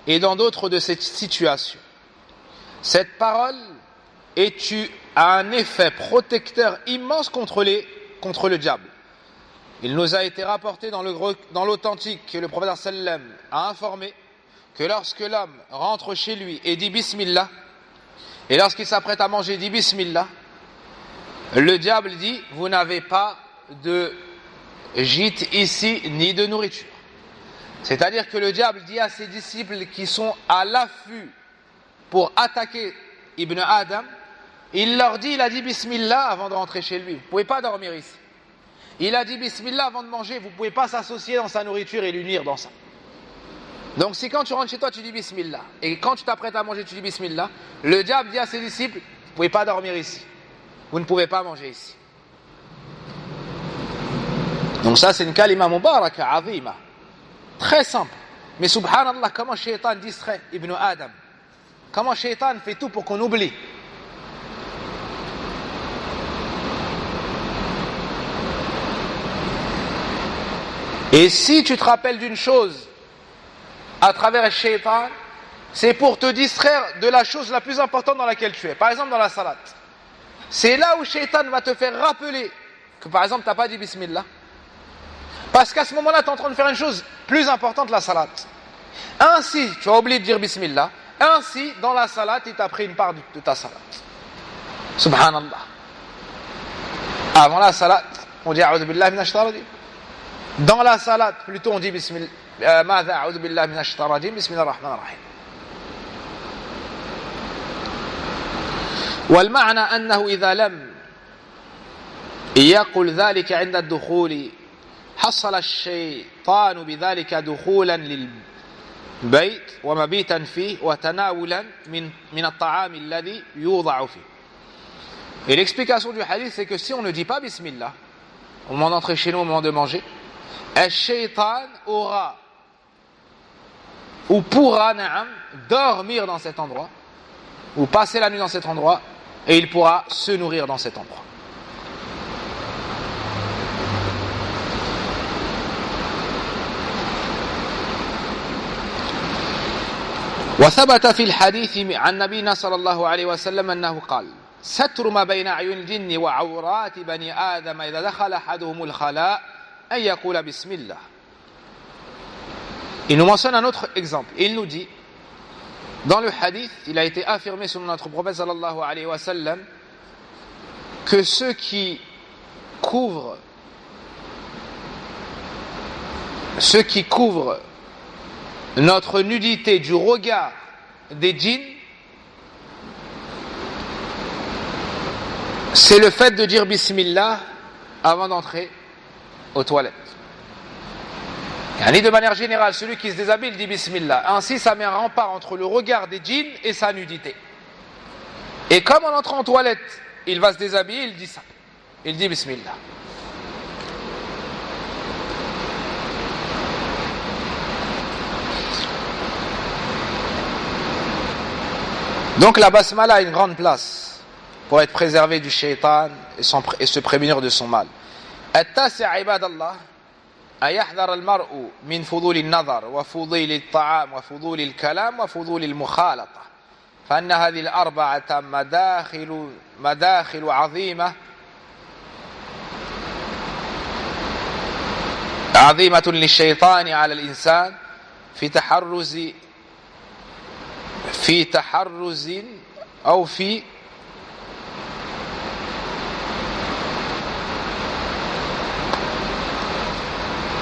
et dans d'autres de ces situations. Cette parole a un effet protecteur immense contre le diable. Il nous a été rapporté dans l'authentique que le prophète sallam a informé que lorsque l'homme rentre chez lui et dit Bismillah, et lorsqu'il s'apprête à manger dit Bismillah, le diable dit vous n'avez pas de gîte ici ni de nourriture. C'est-à-dire que le diable dit à ses disciples qui sont à l'affût pour attaquer Ibn Adam, il a dit Bismillah avant de rentrer chez lui. Vous ne pouvez pas dormir ici. Il a dit Bismillah avant de manger. Vous ne pouvez pas s'associer dans sa nourriture et lui nuire dans ça. Donc si quand tu rentres chez toi, tu dis Bismillah, et quand tu t'apprêtes à manger, tu dis Bismillah, le diable dit à ses disciples, vous ne pouvez pas dormir ici. Vous ne pouvez pas manger ici. Donc ça, c'est une kalima mubaraka, azima. Très simple. Mais subhanallah, comment Shaitan distrait Ibn Adam. Comment Shaitan fait tout pour qu'on oublie. Et si tu te rappelles d'une chose à travers le Shaitan, c'est pour te distraire de la chose la plus importante dans laquelle tu es. Par exemple dans la salat. C'est là où Shaitan va te faire rappeler que par exemple tu n'as pas dit Bismillah. Parce qu'à ce moment-là, tu es en train de faire une chose plus importante, la salat. Ainsi, tu as oublié de dire Bismillah. Ainsi, dans la salat, il t'a pris une part de ta salat. Subhanallah. Avant la salat, on dit A'udhu billahi minash shaitanir rajim. Dans la salat, plutôt on dit Bismillah. Ma'adha A'udhu billahi minash shaitanir rajim. Bismillah ar-Rahman ar-Rahim. والمعنى أنه إذا لم يقل ذلك عند الدخول حصل الشيطان بذلك دخولا بيت ومبيتا فيه وتناولا من الطعام الذي يوضع فيه. Et l'explication du hadith, c'est que si on ne dit pas Bismillah au moment d'entrer chez nous, au moment de manger, Ash-Shaytan aura ou pourra dormir dans cet endroit ou passer la nuit dans cet endroit et il pourra se nourrir dans cet endroit. وثبت في الحديث عن نبينا صلى الله عليه وسلم أنه قال ستر ما بين أعين الجن وعورات بني آدم إذا دخل أحدهم الخلاء أن يقول بسم الله. Il nous mentionne un autre exemple. Il nous dit, dans le hadith, il a été affirmé selon notre prophète sallallahu alayhi wa sallam que ceux qui couvrent notre nudité du regard des djinns, c'est le fait de dire Bismillah avant d'entrer aux toilettes. De manière générale, celui qui se déshabille dit Bismillah. Ainsi, ça met un rempart entre le regard des djinns et sa nudité. Et comme en entrant en toilette, il va se déshabiller, il dit ça. Il dit Bismillah. Donc la basmala a une grande place pour être préservé du shaitan et se prémunir de son mal. التاسع عباد الله أن يحذر المرء من فضول النظر وفضول الطعام وفضول الكلام وفضول المخالطة فإن هذه الأربعة مداخل عظيمة للشيطان على الإنسان في تحرز أو في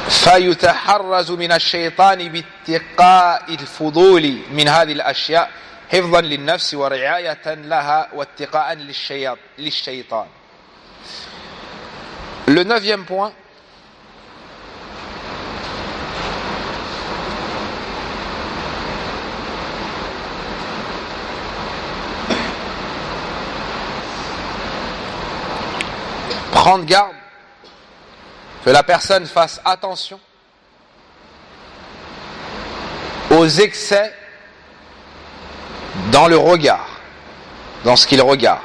فيتحرز من الشيطان باتقاء الفضول من هذه الأشياء حفظا للنفس ورعاية لها واتقاء للشيطان. Le 9e point, prendre garde que la personne fasse attention aux excès dans le regard, dans ce qu'il regarde,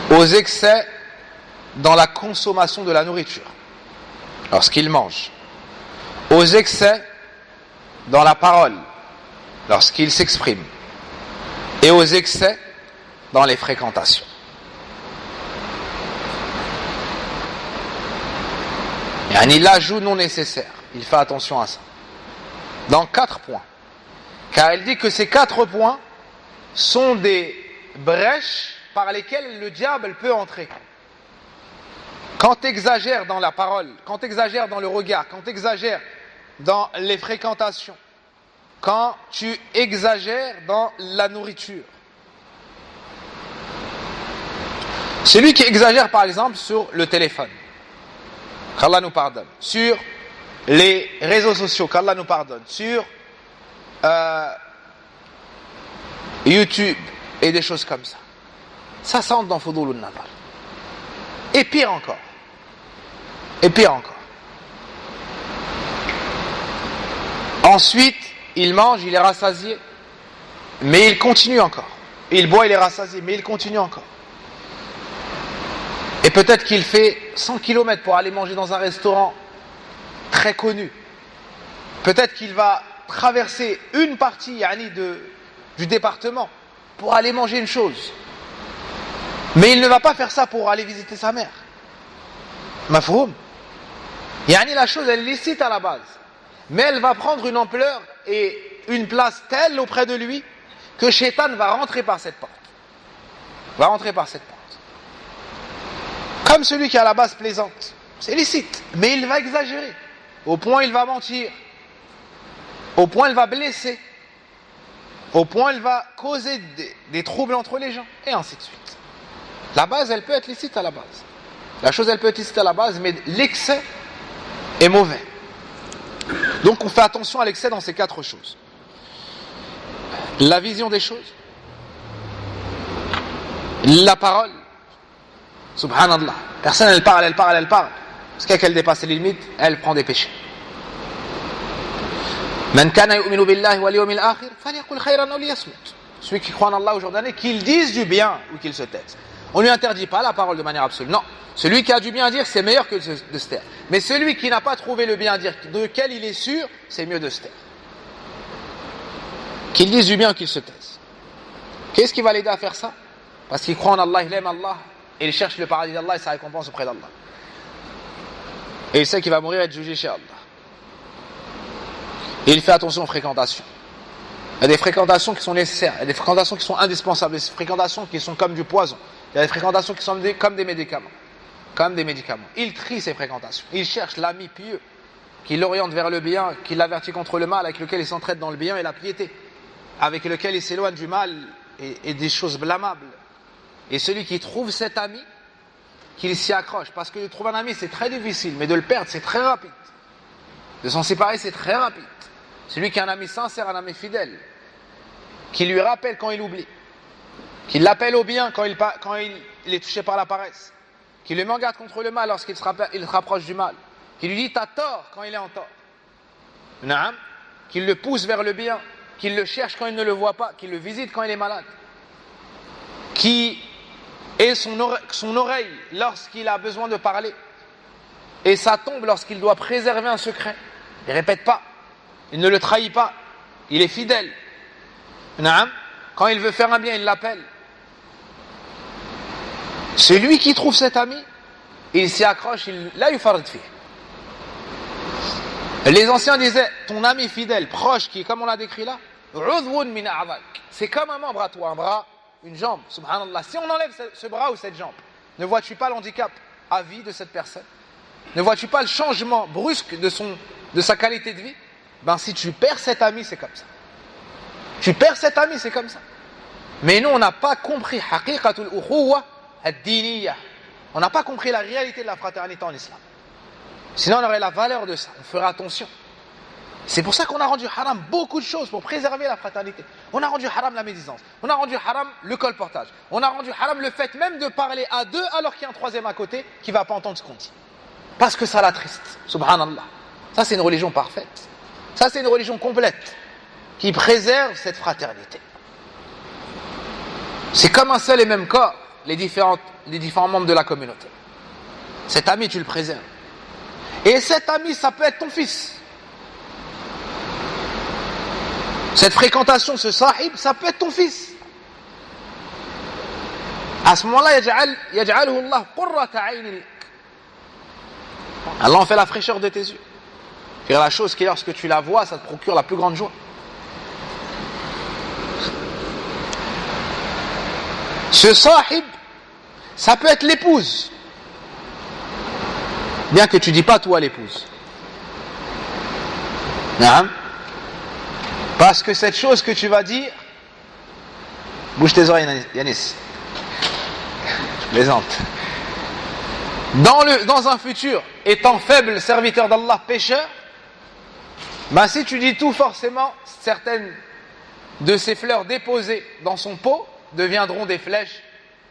aux excès dans la consommation de la nourriture, lorsqu'il mange, aux excès dans la parole, lorsqu'il s'exprime, et aux excès dans les fréquentations. L'ajout non nécessaire, il fait attention à ça. Dans 4 points. Car il dit que ces 4 points sont des brèches par lesquelles le diable peut entrer. Quand tu exagères dans la parole, quand tu exagères dans le regard, quand tu exagères dans les fréquentations, quand tu exagères dans la nourriture. Celui qui exagère par exemple sur le téléphone, qu'Allah nous pardonne, sur les réseaux sociaux, qu'Allah nous pardonne, sur YouTube et des choses comme ça. Ça entre dans Fudul al-Nazar. Et pire encore. Ensuite, il mange, il est rassasié, mais il continue encore. Il boit, il est rassasié, mais il continue encore. Et peut-être qu'il fait 100 km pour aller manger dans un restaurant très connu. Peut-être qu'il va traverser une partie du département pour aller manger une chose. Mais il ne va pas faire ça pour aller visiter sa mère. Mafhoum. La chose elle est licite à la base. Mais elle va prendre une ampleur et une place telle auprès de lui que Shaitan va rentrer par cette porte. Comme celui qui a la base plaisante. C'est licite, mais il va exagérer. Au point il va mentir. Au point il va blesser. Au point il va causer des troubles entre les gens. Et ainsi de suite. La base, elle peut être licite à la base. La chose, elle peut être licite à la base, mais l'excès est mauvais. Donc on fait attention à l'excès dans ces 4 choses. La vision des choses, la parole, subhanallah. Personne, elle parle. Parce qu'elle dépasse les limites, elle prend des péchés. Man kana yu'minu billahi wal yawmil akhir falyaqul khayran aw liyasmut. Celui qui croit en Allah au jour dernier, qu'il dise du bien ou qu'il se taise. On ne lui interdit pas la parole de manière absolue. Non. Celui qui a du bien à dire, c'est meilleur que de se taire. Mais celui qui n'a pas trouvé le bien à dire, de quel il est sûr, c'est mieux de se taire. Qu'il dise du bien ou qu'il se taise. Qu'est-ce qui va l'aider à faire ça? Parce qu'il croit en Allah, il aime Allah, et il cherche le paradis d'Allah et sa récompense auprès d'Allah. Et il sait qu'il va mourir et être jugé chez Allah. Et il fait attention aux fréquentations. Il y a des fréquentations qui sont nécessaires, il y a des fréquentations qui sont indispensables, des fréquentations qui sont comme du poison, il y a des fréquentations qui sont comme des médicaments. Il trie ses fréquentations, il cherche l'ami pieux, qui l'oriente vers le bien, qui l'avertit contre le mal, avec lequel il s'entraide dans le bien et la piété, avec lequel il s'éloigne du mal et des choses blâmables. Et celui qui trouve cet ami, qu'il s'y accroche, parce que de trouver un ami c'est très difficile, mais de le perdre c'est très rapide. De s'en séparer c'est très rapide. Celui qui a un ami sincère, un ami fidèle, qui lui rappelle quand il oublie, qui l'appelle au bien quand il est touché par la paresse, qui le met en garde contre le mal lorsqu'il se rapproche du mal, qui lui dit t'as tort quand il est en tort, qui le pousse vers le bien, qui le cherche quand il ne le voit pas, qui le visite quand il est malade, qui est son oreille lorsqu'il a besoin de parler, et sa tombe lorsqu'il doit préserver un secret. Il ne répète pas, il ne le trahit pas, il est fidèle. Quand il veut faire un bien, il l'appelle. Celui qui trouve cet ami, il s'y accroche, la yufarrid fi. Les anciens disaient, ton ami fidèle, proche, qui est comme on l'a décrit là, c'est comme un membre à toi, un bras, une jambe, subhanallah. Si on enlève ce bras ou cette jambe, ne vois-tu pas l'handicap à vie de cette personne? Ne vois-tu pas le changement brusque de sa qualité de vie? Ben si tu perds cet ami, c'est comme ça. Tu perds cet ami, c'est comme ça. Mais nous, on n'a pas compris haqiqatul ukhuwa ad-diniyya. On n'a pas compris la réalité de la fraternité en islam. Sinon, on aurait la valeur de ça. On ferait attention. C'est pour ça qu'on a rendu haram beaucoup de choses pour préserver la fraternité. On a rendu haram la médisance. On a rendu haram le colportage. On a rendu haram le fait même de parler à deux alors qu'il y a un troisième à côté qui ne va pas entendre ce qu'on dit. Parce que ça l'attriste. Subhanallah. Ça, c'est une religion parfaite. Ça, c'est une religion complète qui préserve cette fraternité. C'est comme un seul et même corps, les différents membres de la communauté. Cet ami, tu le préserves. Et cet ami, ça peut être ton fils. Cette fréquentation, ce sahib, ça peut être ton fils. À ce moment-là, yaj'aluhu Allah qurrata aynin. Allah en fait la fraîcheur de tes yeux. C'est la chose qui, lorsque tu la vois, ça te procure la plus grande joie. Ce sahib, ça peut être l'épouse. Bien que tu dis pas toi l'épouse. Parce que cette chose que tu vas dire, bouge tes oreilles Yanis, je plaisante. Dans un futur, étant faible serviteur d'Allah, pécheur, ben si tu dis tout, forcément, certaines de ces fleurs déposées dans son pot deviendront des flèches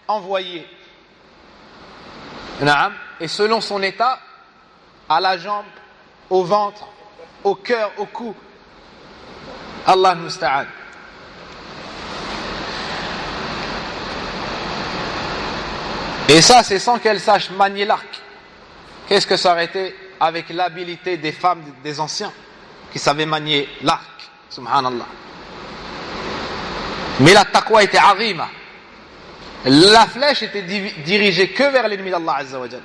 envoyées. Et selon son état, à la jambe, au ventre, au cœur, au cou. Allah musta'an. Et ça, c'est sans qu'elle sache manier l'arc. Qu'est-ce que ça aurait été avec l'habilité des femmes des anciens qui savaient manier l'arc, subhanallah. Mais la taqwa était azima. La flèche était dirigée que vers l'ennemi d'Allah Azza wa Jal.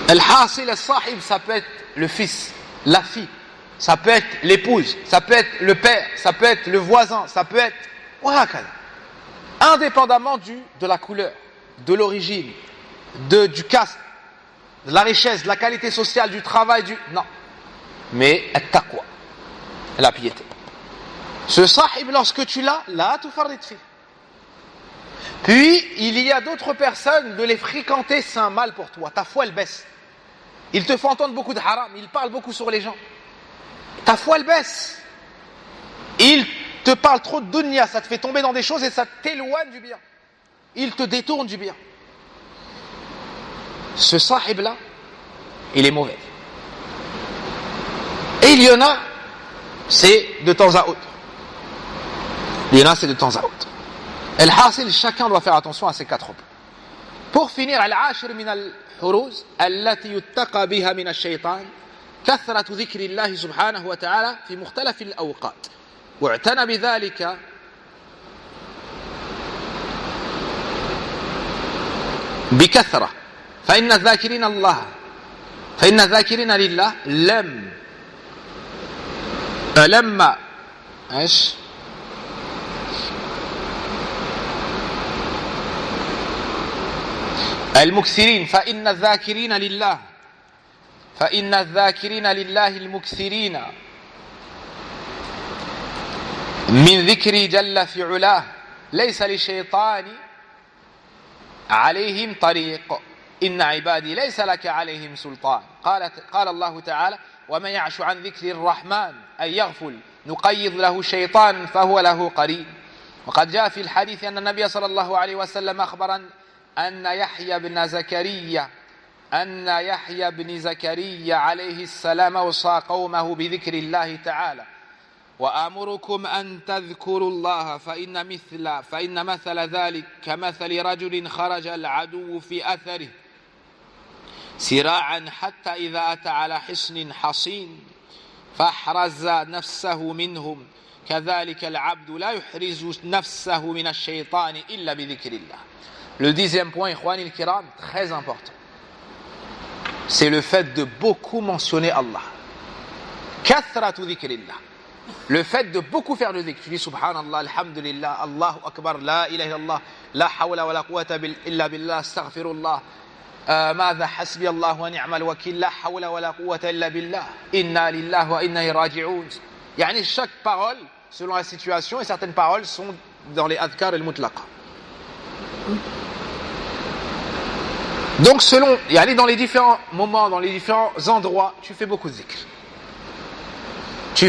Al-hasil al-sahib, ça peut être le fils, la fille, ça peut être l'épouse, ça peut être le père, ça peut être le voisin, ça peut être indépendamment de la couleur, de l'origine, du caste, de la richesse, de la qualité sociale, du travail, non. Mais at-taqwa, la piété. Ce sahib, lorsque tu l'as, la tufarrid fi. Puis, il y a d'autres personnes, de les fréquenter, c'est un mal pour toi. Ta foi, elle baisse. Ils te font entendre beaucoup de haram, ils parlent beaucoup sur les gens. Ta foi, elle baisse. Ils te parlent trop de dunya, ça te fait tomber dans des choses et ça t'éloigne du bien. Ils te détournent du bien. Ce sahib-là, il est mauvais. Et il y en a, c'est de temps à autre. Il y en a, c'est de temps à autre. El-Hasil, chacun doit faire attention à ces 4 points. Pour finir, al-ashir min al-huruz, allati yuttaqa biha min al-shaytan, كثرة ذكر الله سبحانه وتعالى في مختلف الأوقات واعتنى بذلك بكثرة فإن الذاكرين لله لما ايش المكثرين فإن الذاكرين لله المكثرين من ذكري جل في علاه ليس للشيطان عليهم طريق إن عبادي ليس لك عليهم سلطان قال الله تعالى ومن يعش عن ذكر الرحمن أي يغفل نقيض له شيطان فهو له قرين وقد جاء في الحديث أن النبي صلى الله عليه وسلم أخبر أن يحيى بن زكريا عليه السلام وصى قومه بذكر الله تعالى وآمركم أن تذكروا الله فإن مثل ذلك كمثل رجل خرج العدو في أثره سراعا حتى إذا أتى على حصن حصين فأحرز نفسه منهم كذلك العبد لا يحرز نفسه من الشيطان إلا بذكر الله. Le 10e point, ikhwani al-kiram, très important. C'est le fait de beaucoup mentionner Allah. Kathratu dhikrillah. Le fait de beaucoup faire le dhikr. Tu dis subhanallah, alhamdulillah, Allahu akbar, la ilaha illallah, la hawla wa la quwwata illa billah, astaghfirullah, ماذا حسبي الله ونعم الوكيل لا حول ولا قوة إلا بالله إنا لله وإنا إليه راجعون. يعني chaque parole selon la situation et certaines paroles sont dans les adhkar et le mutlaqa. Donc selon, dans les différents moments, dans les différents endroits, tu fais beaucoup de zikr. Tu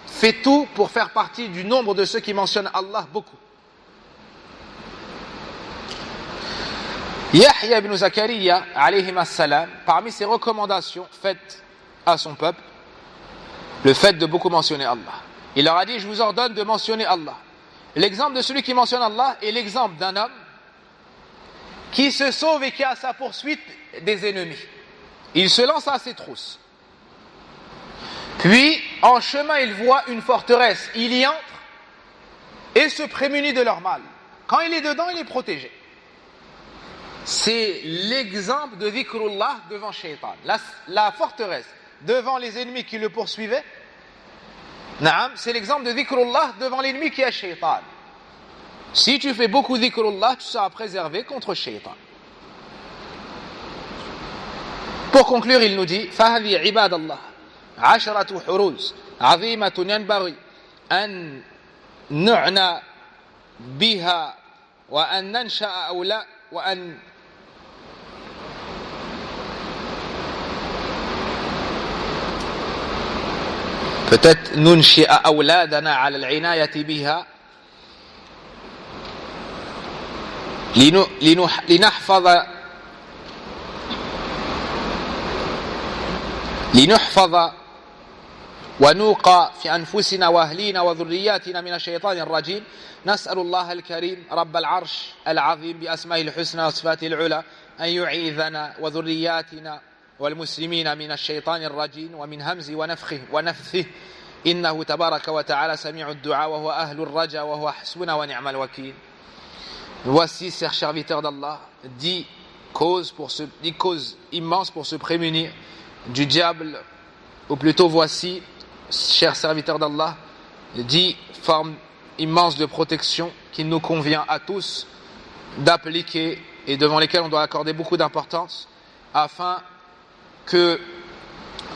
fais tout pour faire partie du nombre de ceux qui mentionnent Allah beaucoup. Yahya ibn Zakaria, alayhi salam, parmi ses recommandations faites à son peuple, le fait de beaucoup mentionner Allah. Il leur a dit, je vous ordonne de mentionner Allah. L'exemple de celui qui mentionne Allah est l'exemple d'un homme qui se sauve et qui a à sa poursuite des ennemis. Il se lance à ses trousses. Puis, en chemin, il voit une forteresse. Il y entre et se prémunit de leur mal. Quand il est dedans, il est protégé. C'est l'exemple de dhikrullah devant Shaitan. La forteresse devant les ennemis qui le poursuivaient, c'est l'exemple de dhikrullah devant l'ennemi qui est Shaitan. Si tu fais beaucoup dhikrullah, tu seras préservé contre Shaitan. Pour conclure, il nous dit فَهَذِي عِبَادَ اللَّهِ عَشَرَةُ حُرُوزٍ عَظِيمَةٌ يَنبَغِي أَن نُعْنَى بِهَا وأن ننشأ أولاد وأن peut-être ننشئ أولادنا على العناية بها لنحفظ ونوقى في أنفسنا وأهلينا وذرياتنا من الشيطان الرجيم نسأل الله الكريم رب العرش العظيم بأسمائه الحسنى وصفاته العلى أن يعيذنا وذرياتنا والمسلمين من الشيطان الرجيم ومن همزه ونفثه إنه تبارك وتعالى سميع الدعاء وهو أهل الرجاء وهو حسبنا ونعم الوكيل. Voici, chers serviteurs d'Allah, 10 causes immenses pour se prémunir du diable, ou plutôt voici, chers serviteurs d'Allah, 10 formes immenses de protection qu'il nous convient à tous d'appliquer et devant lesquelles on doit accorder beaucoup d'importance afin que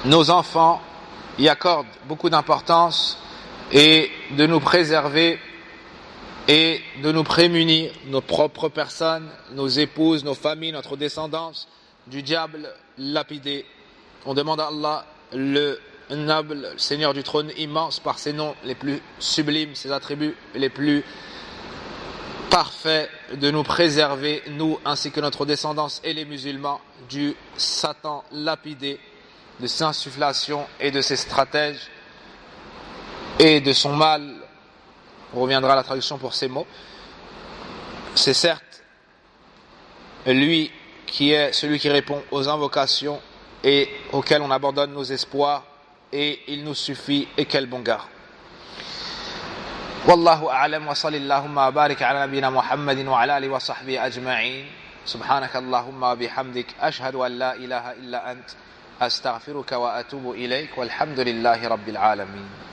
nos enfants y accordent beaucoup d'importance et de nous préserver et de nous prémunir, nos propres personnes, nos épouses, nos familles, notre descendance, du diable lapidé. On demande à Allah, le noble Seigneur du trône immense, par ses noms les plus sublimes, ses attributs les plus parfaits, de nous préserver, nous ainsi que notre descendance et les musulmans, du Satan lapidé, de ses insufflations et de ses stratèges et de son mal. On reviendra à la traduction pour ces mots. C'est certes lui qui est celui qui répond aux invocations et auquel on abandonne nos espoirs, et il nous suffit, et quel bon gars. Wallahu a'lam wa sallallahu wa barik ala nabina Muhammadin wa ala alihi wa sahbihi ajma'in. Subhanaka Allahumma wa bihamdik ashhadu an la ilaha illa ant astaghfiruka wa atubu ilayk walhamdulillahi rabbil alamin.